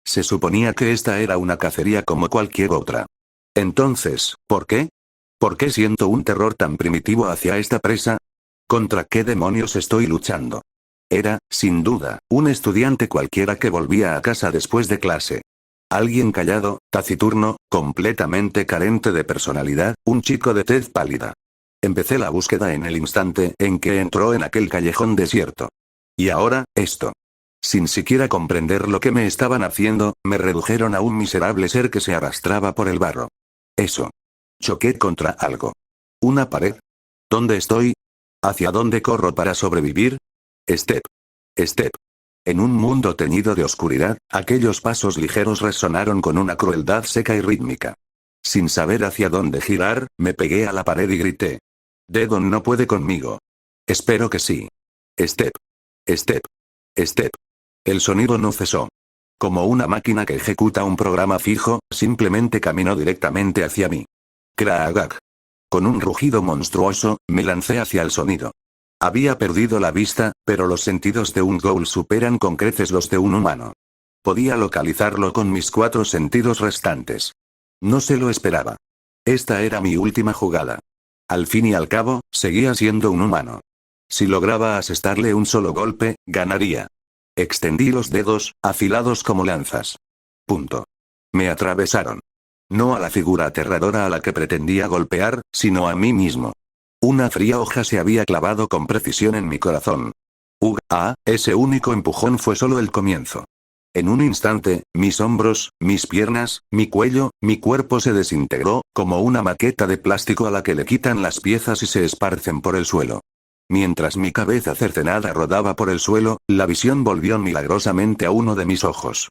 Se suponía que esta era una cacería como cualquier otra. Entonces, ¿por qué? ¿Por qué siento un terror tan primitivo hacia esta presa? ¿Contra qué demonios estoy luchando? Era, sin duda, un estudiante cualquiera que volvía a casa después de clase. Alguien callado, taciturno, completamente carente de personalidad, un chico de tez pálida. Empecé la búsqueda en el instante en que entró en aquel callejón desierto. Y ahora, esto. Sin siquiera comprender lo que me estaban haciendo, me redujeron a un miserable ser que se arrastraba por el barro. Eso. Choqué contra algo. ¿Una pared? ¿Dónde estoy? ¿Hacia dónde corro para sobrevivir? Step. Step. En un mundo teñido de oscuridad, aquellos pasos ligeros resonaron con una crueldad seca y rítmica. Sin saber hacia dónde girar, me pegué a la pared y grité. Dedon no puede conmigo. Espero que sí. Step. Step. Step. El sonido no cesó. Como una máquina que ejecuta un programa fijo, simplemente caminó directamente hacia mí. Kraagak. Con un rugido monstruoso, me lancé hacia el sonido. Había perdido la vista, pero los sentidos de un ghoul superan con creces los de un humano. Podía localizarlo con mis 4 sentidos restantes. No se lo esperaba. Esta era mi última jugada. Al fin y al cabo, seguía siendo un humano. Si lograba asestarle un solo golpe, ganaría. Extendí los dedos, afilados como lanzas. Punto. Me atravesaron. No a la figura aterradora a la que pretendía golpear, sino a mí mismo. Una fría hoja se había clavado con precisión en mi corazón. Ese único empujón fue solo el comienzo. En un instante, mis hombros, mis piernas, mi cuello, mi cuerpo se desintegró, como una maqueta de plástico a la que le quitan las piezas y se esparcen por el suelo. Mientras mi cabeza cercenada rodaba por el suelo, la visión volvió milagrosamente a uno de mis ojos.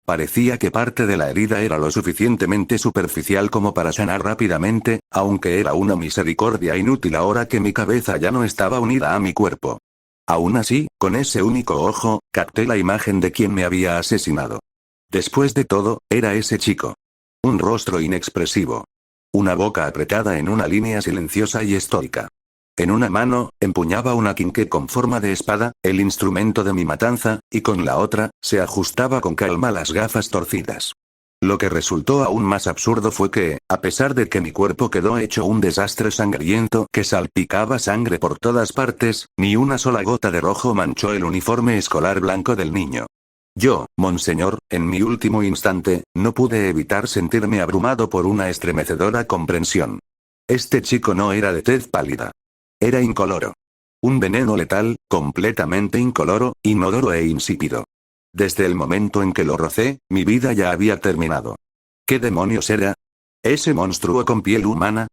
Parecía que parte de la herida era lo suficientemente superficial como para sanar rápidamente, aunque era una misericordia inútil ahora que mi cabeza ya no estaba unida a mi cuerpo. Aún así, con ese único ojo, capté la imagen de quien me había asesinado. Después de todo, era ese chico. Un rostro inexpresivo. Una boca apretada en una línea silenciosa y estoica. En una mano, empuñaba una quinqué con forma de espada, el instrumento de mi matanza, y con la otra, se ajustaba con calma las gafas torcidas. Lo que resultó aún más absurdo fue que, a pesar de que mi cuerpo quedó hecho un desastre sangriento que salpicaba sangre por todas partes, ni una sola gota de rojo manchó el uniforme escolar blanco del niño. Yo, monseñor, en mi último instante, no pude evitar sentirme abrumado por una estremecedora comprensión. Este chico no era de tez pálida. Era incoloro. Un veneno letal, completamente incoloro, inodoro e insípido. Desde el momento en que lo rocé, mi vida ya había terminado. ¿Qué demonios era? ¿Ese monstruo con piel humana?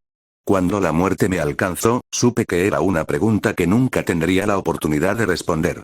Cuando la muerte me alcanzó, supe que era una pregunta que nunca tendría la oportunidad de responder.